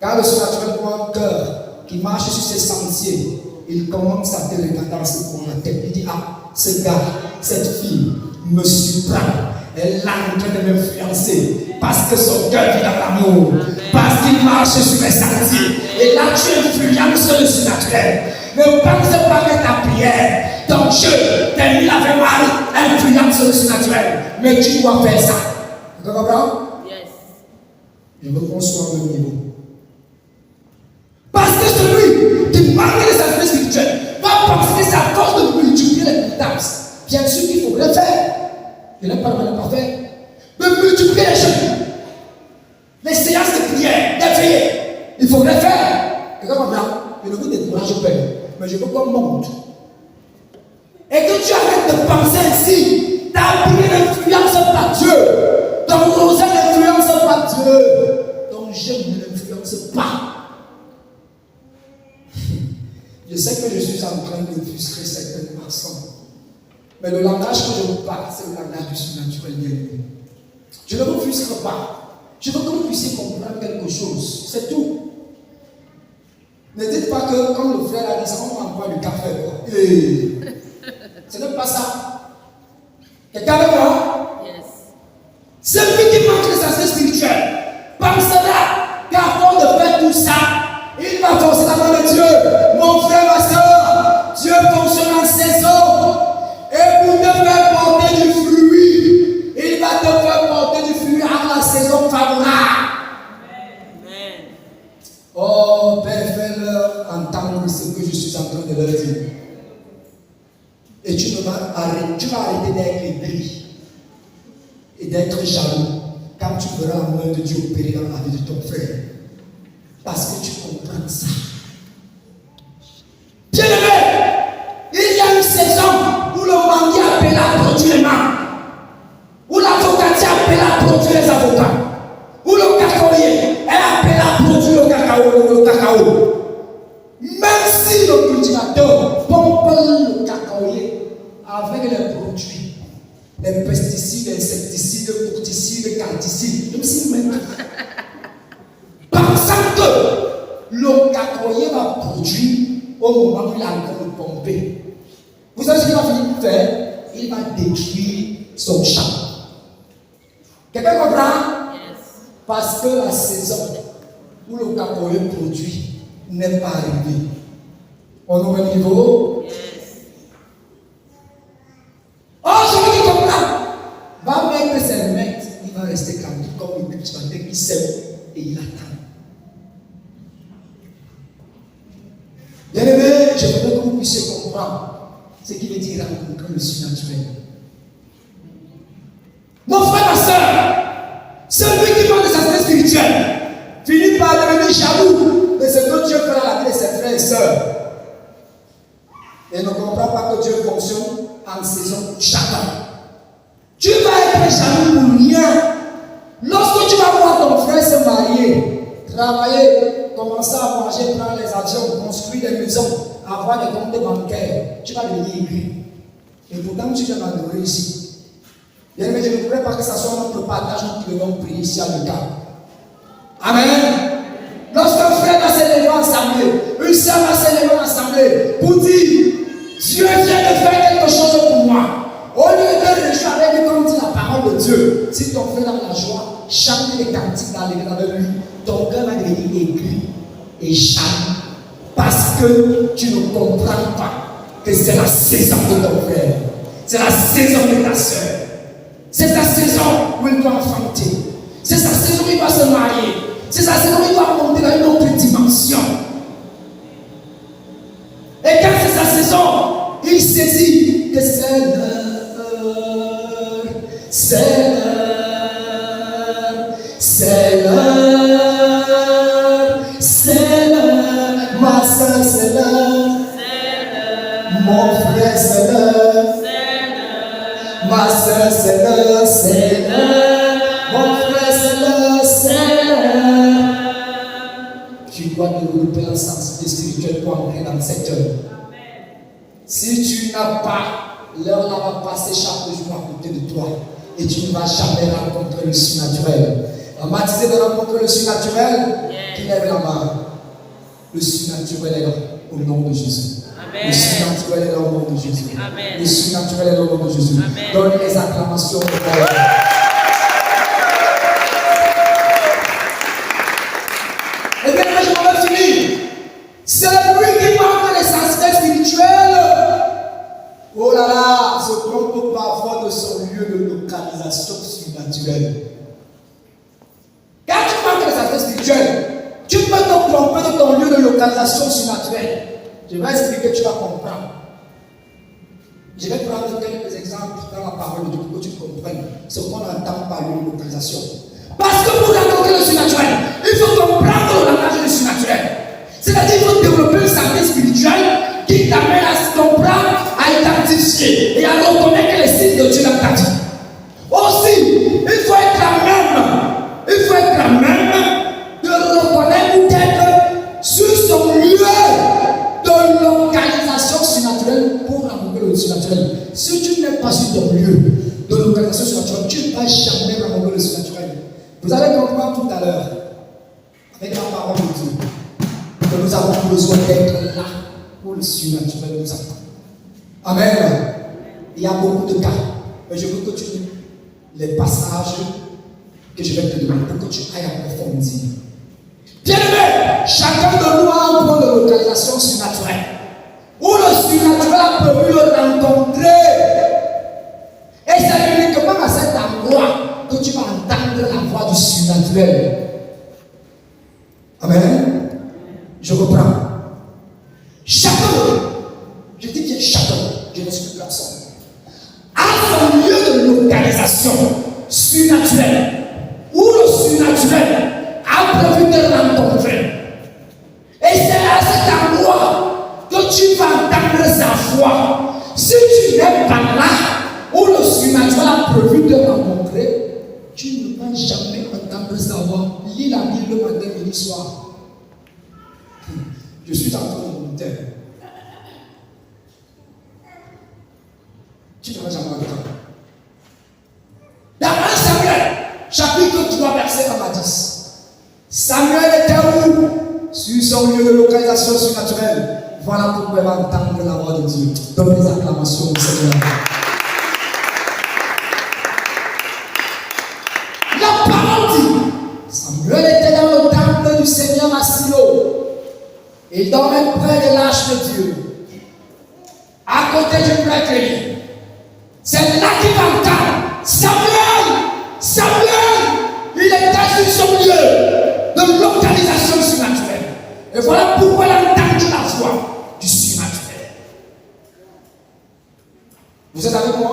Car le surnaturel voit un cœur qui marche sur ses sentiers. Il commence à te regarder dans ce coin la tête. Il dit, ah, ce gars, cette fille me surprend. Elle est en train de m'influencer. Parce que son cœur vit dans l'amour. Parce qu'il marche sur mes sentiers. Et là, tu influences le surnaturel. Ne pense pas que ta prière, ton jeu, tes mille avec Marie, influence le surnaturel. Mais tu dois faire ça. Tu comprends? Yes. Je veux qu'on soit au même niveau. Parce que celui qui manque les aspects spirituels va penser que c'est à force de multiplier les pénitences. Bien sûr qu'il faut le faire. Je n'ai pas le mal à faire. De multiplier les choses. Les séances de prière, d'éveiller. Il faut le faire. Et comme ça, je ne vous décourage pas. Mais je veux qu'on monte. Et que tu arrêtes de penser ainsi. Ta prière n'influence pas Dieu. Ton rosaire n'influence pas Dieu. Ton jeûne ne l'influence pas. Je sais que je suis en train de frustrer certaines personnes. Mais le langage que je vous parle, c'est le langage du surnaturel bien-aimé. Je ne vous frustre pas. Je veux que vous puissiez comprendre quelque chose. C'est tout. Ne dites pas que, comme le frère a dit, ça on m'envoie du café. Ce n'est pas ça. Quelqu'un avec moi? Yes. Celui qui manque les aspects spirituels pensera qu'à force de faire tout ça, il va forcer la main de Dieu. Mon frère, ma soeur, Dieu fonctionne en saison. Et pour te faire porter du fruit, il va te faire porter du fruit à la saison favorable. Amen. Oh, Père, fais-leur entendre ce que je suis en train de leur dire. Et tu vas arrêter d'être aigri et d'être jaloux quand tu verras la main de Dieu opérer dans la vie de ton frère. Parce que tu comprends ça. Bien-aimé, il y a une saison où le manguier appelle à produire les mains, où l'avocatier appelle à produire les avocats, où le cacaoyer est appelé à produire le cacao. Même si le cultivateur pompe le cacaoyer avec les produits, les pesticides, les insecticides, les pesticides, les carticides, même si même pensant que le cacaoyer va produire au moment où il a le pomper. Vous savez ce qu'il va finir par faire? Il va détruire son champ. Quelqu'un comprend? Yes. Parce que la saison où le cacaoyer produit n'est pas arrivée. On est au même niveau? Yes. Oh, celui qui comprend va mettre ses mains, il va rester tranquille comme une cultivateur qui sème et il attend. Bien-aimé, je voudrais que vous puissiez comprendre ce qu'il veut dire rencontrer le surnaturel. Mon frère, ma soeur, celui qui manque des aspects spirituels finit par devenir jaloux de ce que Dieu fait dans la vie de ses frères et que Dieu fonctionne en saison chacun. Tu vas être jaloux pour rien. Lorsque tu vas voir ton frère se marier, travailler, commencer à manger, prendre les avions, construire des maisons, avoir des comptes bancaires, tu vas devenir aigri. Et pourtant, tu viens m'adorer ici. Bien aimé, je ne voudrais pas que ça soit notre partage, nous devons prier ici à le cas. Amen. Lorsqu'un frère va s'élever en assemblée, une sœur va s'élever en assemblée pour dire Dieu vient de faire quelque chose pour moi. Au lieu de réjouir avec lui, comme dit la parole de Dieu, si ton frère a la joie, chante les cantiques dans l'église avec lui, ton cœur va devenir aigri et chante parce que tu ne comprends pas que c'est la saison de ton frère, c'est la saison de ta soeur, c'est sa saison où il doit enfanter, c'est sa saison où il va se marier, c'est sa saison où il doit monter dans une autre dimension. Et quand c'est sa saison, il saisit que c'est l'heure, c'est l'heure, c'est l'heure, c'est l'heure, ma soeur c'est l'heure, mon frère c'est l'heure, ma soeur c'est l'heure, c'est l'heure, mon frère c'est l'heure, c'est l'heure. Tu dois développer un sensibilité spirituelle pour entrer dans cette heure. Si tu n'as pas, l'heure là va passer chaque jour à côté de toi et tu ne vas jamais rencontrer le surnaturel. On m'a dit de rencontrer le surnaturel, qui lève la main. Le surnaturel est là au nom de Jésus. Amen. Le surnaturel est là au nom de Jésus. Amen. Le surnaturel est là au nom de Jésus. Amen. Donne les acclamations au Père. Et bien, je m'en vais finir. C'est lui qui manque les aspects spirituels. Oh là là, se trompe parfois de son lieu de localisation surnaturelle. Quand tu manques les aspects spirituels, tu peux te tromper de ton lieu de localisation surnaturelle. Je vais expliquer, tu vas comprendre. Je vais prendre quelques exemples dans la parole de Dieu pour que tu comprennes ce qu'on entend par lieu de localisation. Parce que pour rencontrer le surnaturel, il faut comprendre le langage du surnaturel. C'est-à-dire qu'il faut développer une santé spirituelle qui t'amène à se comprendre, à identifier et à reconnaître les signes de Dieu dans ta vie. Aussi, il faut être la même de reconnaître ou d'être sur son lieu de localisation surnaturelle pour rencontrer le surnaturel. Si tu n'es pas sur ton lieu de localisation surnaturelle, tu ne vas jamais rencontrer le surnaturel. Vous allez comprendre tout à l'heure, avec la parole de Dieu, que nous avons besoin d'être là pour le surnaturel nous attend. Amen. Il y a beaucoup de cas, mais je veux que tu lis les passages que je vais te donner pour que tu ailles approfondir. Bien aimé, chacun de nous a un point de localisation surnaturelle où le surnaturel a prévu le rencontrer. Et c'est uniquement à cet endroit que tu vas entendre la voix du surnaturel. Amen. Je reprends. Chacun, je dis bien chacun, je n'exclus personne, a son lieu de localisation surnaturelle où le surnaturel a prévu de rencontrer. Et c'est à cet endroit que tu vas entendre sa voix. Si tu n'es pas là où le surnaturel a prévu de rencontrer, tu ne vas jamais entendre sa voix. Lis la Bible le matin, midi, soir. Je suis en train de monter. Tu ne vas jamais entendre. Dans 1 Samuel, chapitre 3, verset 1 à 10. Samuel était où? Sur son lieu de localisation surnaturelle. Voilà pourquoi il va entendre la voix de Dieu. Donne les acclamations au Seigneur. La parole dit, Samuel était dans le temple du Seigneur à Silo. Il dormait près de l'arche de Dieu, à côté du prêtre Élie. C'est là qu'il entend Samuel, Samuel. Il était sur son lieu de localisation surnaturelle. Et voilà pourquoi il a entendu la voix du surnaturel. Vous êtes avec moi?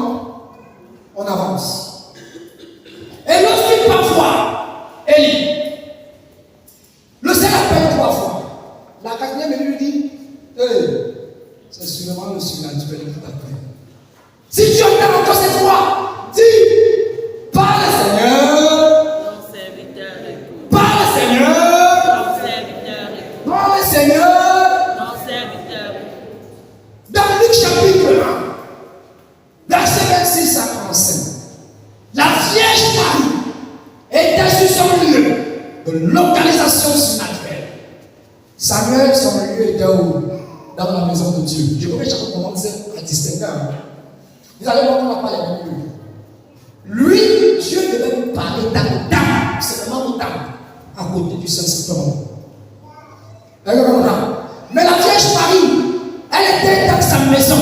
On avance. Et lorsqu'il va voir Élie, le Seigneur appelle 3 fois. La 4e, il lui dit, hey, c'est sûrement le surnaturel qui t'appelle. dans la maison de Dieu. Je veux que chacun commence à distinguer. Vous allez voir qu'on n'a pas les mêmes lieux. Lui, Dieu devait nous parler dans le temple, seulement au temple, à côté du Saint-Sacrement. Mais la Vierge Marie, elle était dans sa maison.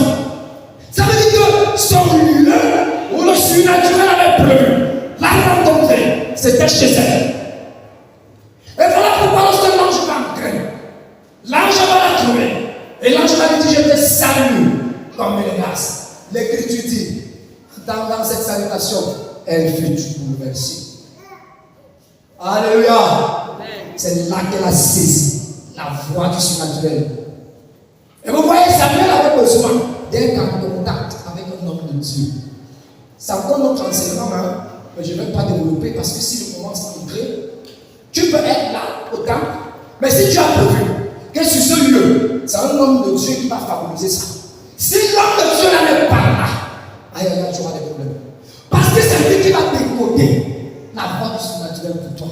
Ça veut dire que son lieu où le surnaturel avait prévu, la rencontrer, c'était chez elle. Et voilà pourquoi lorsque l'ange va entrer, l'ange va la trouver. Et l'ange va lui dire, je te salue comme une grâce. L'Écriture dit, dans cette salutation, elle fut bouleversée. Alléluia. C'est là qu'elle a saisi la voix du surnaturel. Et vous voyez, Samuel avait besoin d'un contact avec un homme de Dieu. C'est encore notre enseignement, hein, mais je ne vais pas développer parce que si je commence à montrer, tu peux être là au temple, mais si tu as prévu que sur ce lieu, c'est un homme de Dieu qui va favoriser ça. Si l'homme de Dieu n'est pas là, aïe, tu auras des problèmes. Parce que c'est lui qui va décoder la voix du surnaturel pour toi.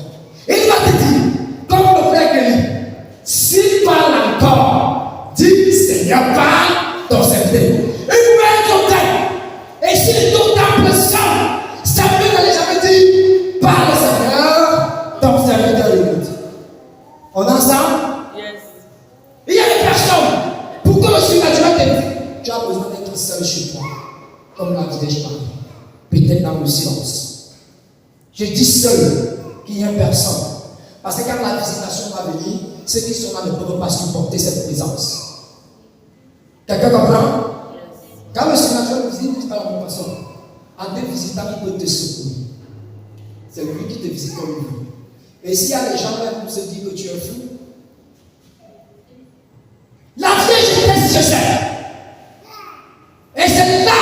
Et il va te dire, comme le frère Kelly, s'il parle encore, dis Seigneur, parle ton serviteur. Il peut être au temple. Et s'il est au temple seul, Samuel n'allait jamais dire, parle Seigneur, ton serviteur écoute. On est ensemble? Yes. Il y a des personnes, pour que le surnaturel te dise, tu as besoin d'être seul chez toi, comme la Vierge Marie, peut-être dans le silence. Je dis seul, qu'il n'y a personne. Parce que quand la visitation va venir, ceux qui sont là ne peuvent pas supporter cette présence. Quelqu'un comprend? Quand le surnaturel vous visite, pas la même façon. En te visitant, il peut te secouer. C'est lui qui te visite comme lui. Et s'il y a des gens là qui se disent que tu es fou, la Vierge était chez elle. Et c'est là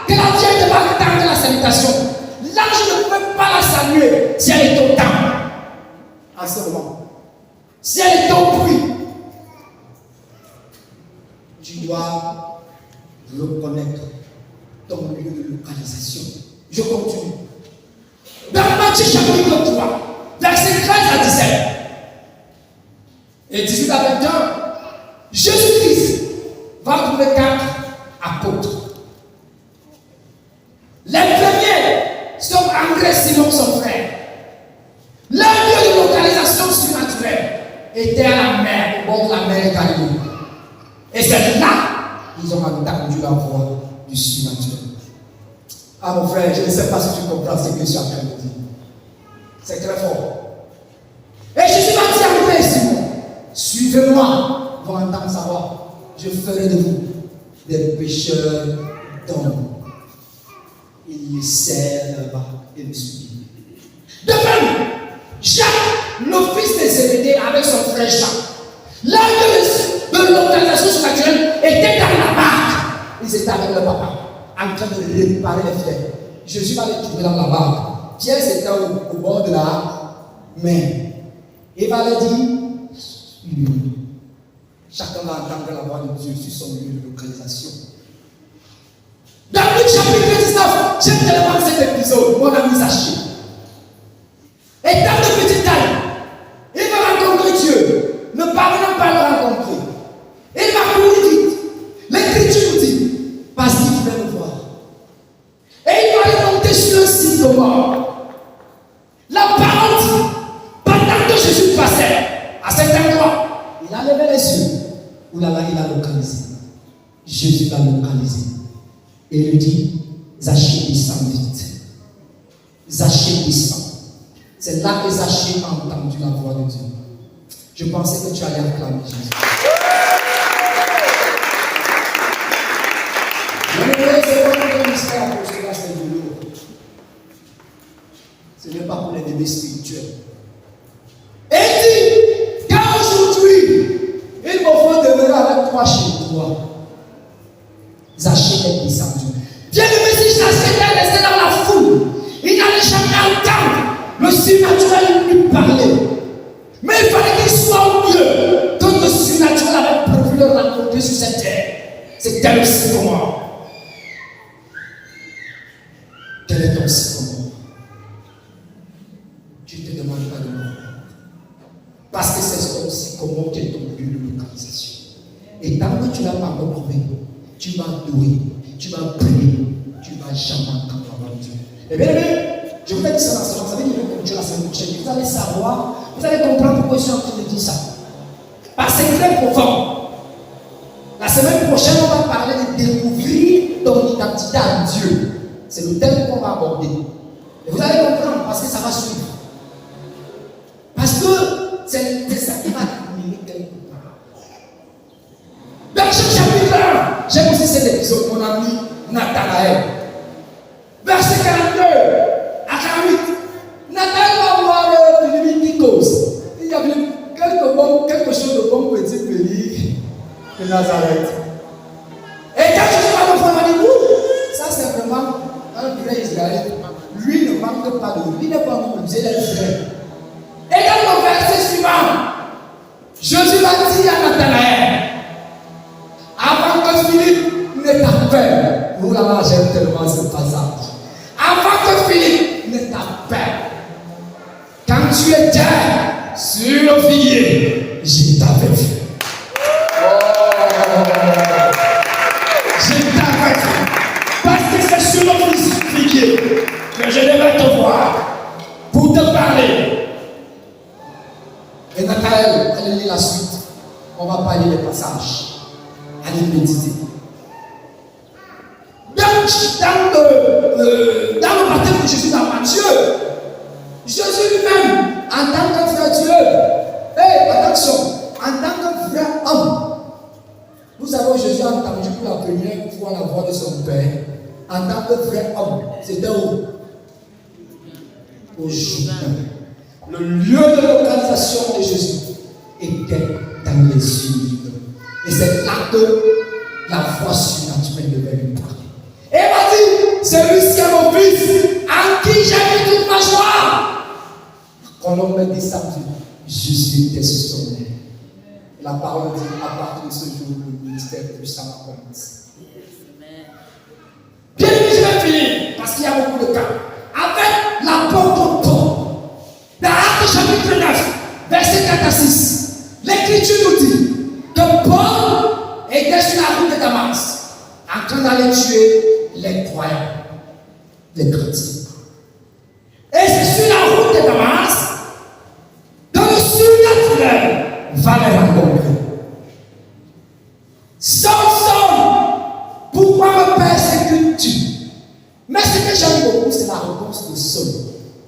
que la Vierge va attendre la salutation. L'ange ne peut pas la saluer si elle est au temple. En ce moment. Si elle est au bruit, tu dois reconnaître ton lieu de localisation. Je continue. Dans Matthieu chapitre 3, verset 13 à 17 et 18 à 21, Jésus-Christ va trouver 4 apôtres. Les premiers sont André, Simon, son frère. Leur lieu de localisation surnaturelle était à la mer, au bord de la mer Galilée. Et c'est là qu'ils ont entendu la voix du surnaturel. Ah mon frère, je ne sais pas si tu comprends ce que je suis en train de dire. C'est très fort. Et Jésus va dire à André et Simon, suivez-moi, vous entendre sa voix. Je ferai de vous des pêcheurs d'hommes. Il sert là-bas et me suit. De même, Jacques, le fils de Zébédée, avec son frère Jacques, là de localisation surnaturelle était dans la barque. Ils étaient avec leur papa, en train de réparer les fleurs. Jésus va les trouver dans la barque. Pierre était au bord de la mer. Il va leur dire, chacun va entendre la voix de Dieu sur son lieu de localisation. Dans Luc chapitre 19, j'aime tellement cet épisode, mon ami Zaché. Étant de petite taille, il va rencontrer Dieu, ne parvenant pas à le rencontrer. Il va courir vite. L'Écriture nous dit, parce qu'il voulait le voir. Et il va aller monter sur un sycomore. La parole dit, pendant que Jésus passait à cet endroit, il a levé les yeux. Oulala, il a localisé. Jésus l'a localisé. Et il lui dit, Zachée descend vite. Zachée descend. C'est là que Zachée a entendu la voix de Dieu. Je pensais que tu allais acclamer Jésus. C'est pas un mystère pour cela, c'est de l'eau. Ce n'est pas pour les bébés spirituels. Et il dit, car aujourd'hui, il me faut demeurer avec toi chez toi. Zachée est descendu. Bien aimé, si Zachée était resté dans la foule, il n'allait jamais entendre le surnaturel lui parler. Mais il fallait qu'il soit au mieux que le surnaturel avait prévu de rencontrer sur cette terre. C'était le sycomore. Quel est ton sycomore? Tu ne te demandes pas de moi. Parce que c'est ton sycomore qui est ton lieu de localisation. Et tant que tu n'as pas compris, tu vas douer, tu vas prier, tu ne vas jamais comprendre Dieu. Et bien, je vous ai dit ça dans la semaine, vous savez, la semaine prochaine, vous allez savoir, vous allez comprendre pourquoi je suis en train de dire ça. Parce que c'est très profond. La semaine prochaine, on va parler de découvrir ton identité à Dieu. C'est le thème qu'on va aborder. Et vous allez comprendre parce que ça va suivre. Parce que c'est ça qui va terminer quelque part. Dans ce chapitre 1, j'aime aussi cet épisode, mon ami Nathanaël. Verset 42 à 48. Nathanaël va voir le Nikos. Il y avait quelque chose de bon petit pays de Nazareth. Et quand Jésus va comprendre, il dit, ça c'est vraiment un vrai Israël. Lui ne manque pas de lui, il n'est pas un musée, il est frère. Et dans le verset suivant, Jésus va dire à Nathanaël, avant que Philippe ne t'appelle, nous là-bas j'aime tellement ce passage, avant que Philippe ne t'appelle, quand tu étais sur le figuier, je t'avais vu. Je t'avais vu. Parce que c'est sur le figuier que je devais te voir pour te parler. Et Nathanaël, allez lire la suite. On va pas lire les passages. Allez méditer. Dans le baptême de Jésus dans Matthieu, Jésus lui-même, en tant que frère Dieu, attention, en tant que frère homme, vous savez, Jésus a entendu pour la première fois la voix de son Père. En tant que frère homme, c'était où? Au Jourdain. Le lieu de localisation de Jésus était dans les yeux. Et c'est là que la voix surnaturelle devait lui parler. Et il m'a dit, celui-ci est mon fils, en qui j'ai mis toute ma joie. Quand l'homme me dit samedi, je suis testé. La parole dit, à partir de ce jour, le ministère puissant commence. Bien aimé, je vais finir, parce qu'il y a beaucoup de cas. Avec l'apôtre Paul, dans Actes chapitre 9, verset 4 à 6, l'Écriture nous dit que Paul était sur la route de Damas, en train d'aller tuer les croyants, les chrétiens. Et c'est sur la route de Damas que le surnaturel va les rencontrer. Samson, pourquoi me persécutes-tu? Mais ce que j'aime beaucoup, c'est la réponse de Saul.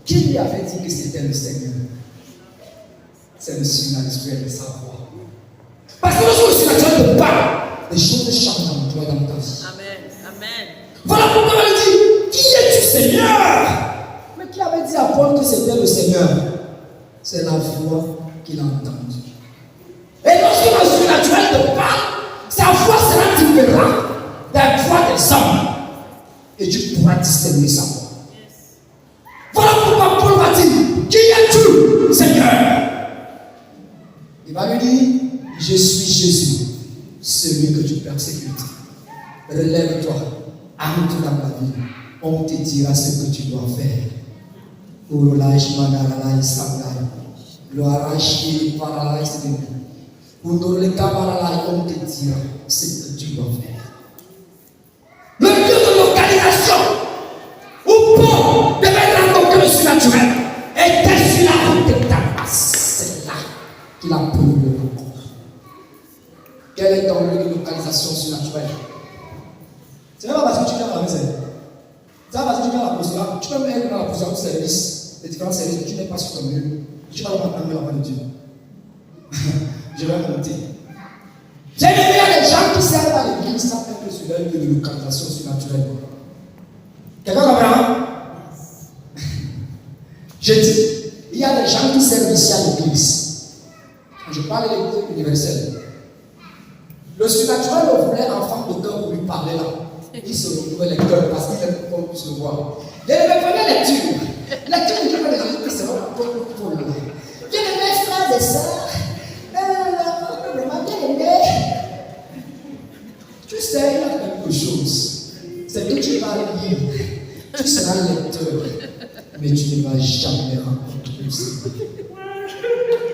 Qui lui avait dit que c'était le Seigneur? C'est le surnaturel de sa voix. Parce que lorsque le surnaturel te parle, les choses changent en toi et dans ta vie. Amen. Amen. Voilà pourquoi il dit, qui es-tu Seigneur? Mais qui avait dit à Paul que c'était le Seigneur? C'est la voix qu'il a entendue. Et lorsque le surnaturel te parle, sa voix sera différente de la voix des hommes. Et tu pourras discerner sa voix. Voilà pourquoi Paul va dire, qui es-tu, Seigneur? Il va lui dire, je suis Jésus, celui que tu persécutes. Relève-toi, entre dans la vie. On te dira ce que tu dois faire. On te dira ce que tu dois faire. Le lieu de localisation où Paul devait rencontrer le surnaturel était sur la route de Damas. C'est là qu'il a pu le rencontrer. Quel est ton lieu de localisation surnaturelle? C'est pas parce que tu viens à la maison. C'est pas parce que tu viens à la posture. Tu peux même être dans la posture de service, les différents services, mais tu n'es pas sur ton lieu. Tu vas m'entendre la voix de Dieu. Je vais monter. J'ai vu il y a des gens qui servent à l'église sans faire que sur leur lieu de localisation surnaturelle. Quelqu'un comprend? Je dis, il y a des gens qui servent ici à l'église. Je parle de l'église universelle. Le surnaturel voulait un enfant de cœur pour lui parler là. Il se retrouvait les cœurs parce qu'il aime qu'on puisse le voir. Les premières lectures. Lecture du livre de Jésus-Christ, c'est vraiment pour le bien aimé, frères et sœurs. Bien aimé. Tu sais, il y a quelque chose. C'est que tu vas lire. Tu seras lecteur. Mais tu ne vas jamais rencontrer le Seigneur.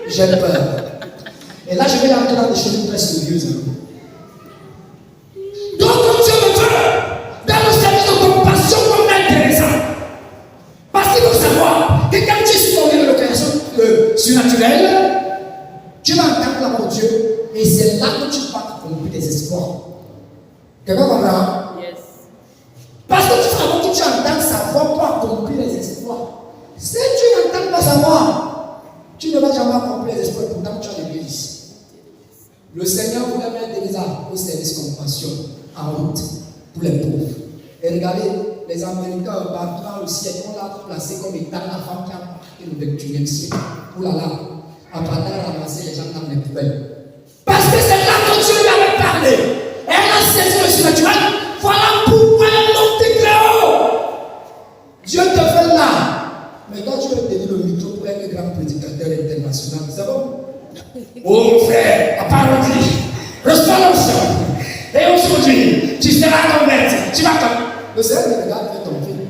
J'ai peur. Et là, je vais entrer dans des choses très sérieuses. Quelqu'un comprend? Yes. Parce que tu savais que tu entends sa voix pour accomplir les exploits. Si tu n'entends pas sa voix, tu ne vas jamais accomplir les exploits, pourtant tu as l'église. Le Seigneur voulait mettre Élisa au service compassion en route pour les pauvres. Et regardez, les Américains partout dans le ciel, on l'a placé comme étant la femme qui a marqué le 21e siècle. Oulala, après d'avoir ramassé les gens dans les poubelles. Parce que c'est là que Dieu lui avait parlé. Elle a saisi le surnaturel. Voilà pourquoi elle monte très haut. Dieu te fait là. Mais quand tu veux tenir le micro pour être grand prédicateur international, c'est bon? Oh mon frère, la parole dit, reçois l'onction. Et aujourd'hui, tu seras converti. Tu vas comme. Le Seigneur te regarde faire ton film.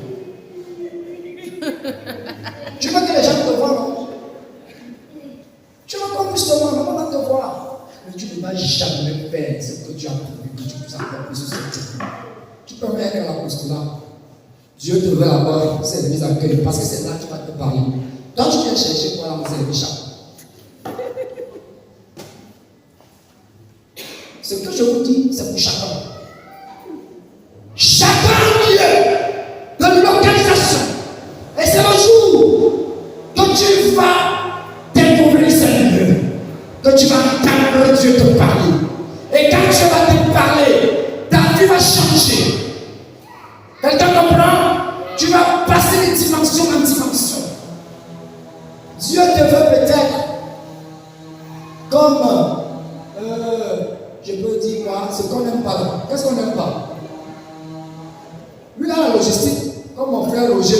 Tu veux que les gens te voient, non? Tu veux qu'on puisse te voir, non? On va te voir. Mais tu ne vas jamais faire ce que tu as prévu que tu puisses accomplir sur cette terre. Tu peux mettre à l'apostolat. Dieu te veut là-bas, c'est mise à cœur, parce que c'est là que tu vas te parler. Quand tu viens chercher pour la misère, Richard. Ce que je vous dis, c'est pour chacun. Chacun lieu de localisation. Et c'est le jour que tu vas découvrir ce lieu, que tu vas entendre Dieu te parler. Et quand Dieu va te parler, ta vie va changer. Quelqu'un comprend? Tu vas passer de dimension en dimension. Dieu te veut peut-être comme, je peux dire quoi, ce qu'on n'aime pas là. Qu'est-ce qu'on n'aime pas? Lui, dans la logistique, comme mon frère Roger,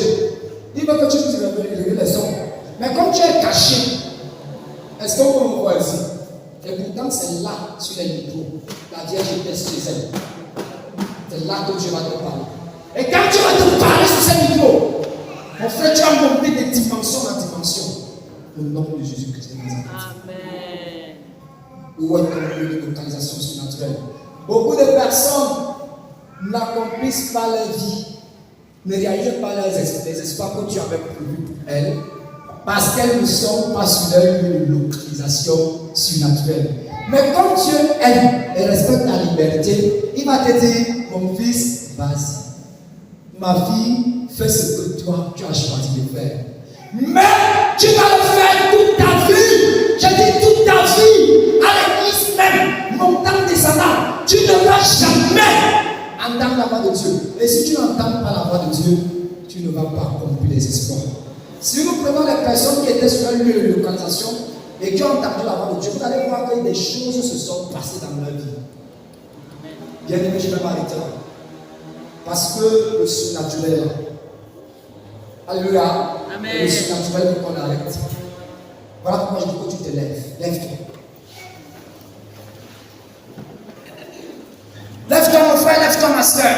il veut que tu puisses révéler les sons. Mais comme tu es caché, est-ce qu'on peut me voir ici? Et pourtant, c'est là, sur les micros, la Vierge était chez elle. C'est là que Dieu va te parler. Et quand tu vas te parler sur ces micros, mon frère, tu vas monter de dimension en dimension. Au nom de Jésus-Christ de Nazareth. Amen. Où est ton lieu de localisation surnaturelle? Beaucoup de personnes n'accomplissent pas leur vie, ne réalisent pas les espoirs que tu avais prévus pour elles, parce qu'elles ne sont pas sur leur lieu de localisation surnaturelle. Mais comme Dieu aime et respecte ta liberté, il va te dire, mon fils, vas-y. Ma fille, fais ce que toi, tu as choisi de faire. Mais tu vas le faire toute ta vie. Je dis toute ta vie. À l'église même, montant descendant, tu ne vas jamais entendre la voix de Dieu. Et si tu n'entends pas la voix de Dieu, tu ne vas pas accomplir les espoirs. Si nous prenons les personnes qui étaient sur un lieu de localisation et qui ont entendu la voix de Dieu, vous allez voir que des choses se sont passées dans leur vie. Bien aimé, je vais m'arrêter là. Parce que le surnaturel est là. Alléluia. Amen. Et le surnaturel, qu'on arrête. Voilà pourquoi je dis que tu te lèves. Lève-toi. Lève-toi, mon frère, lève-toi, ma soeur.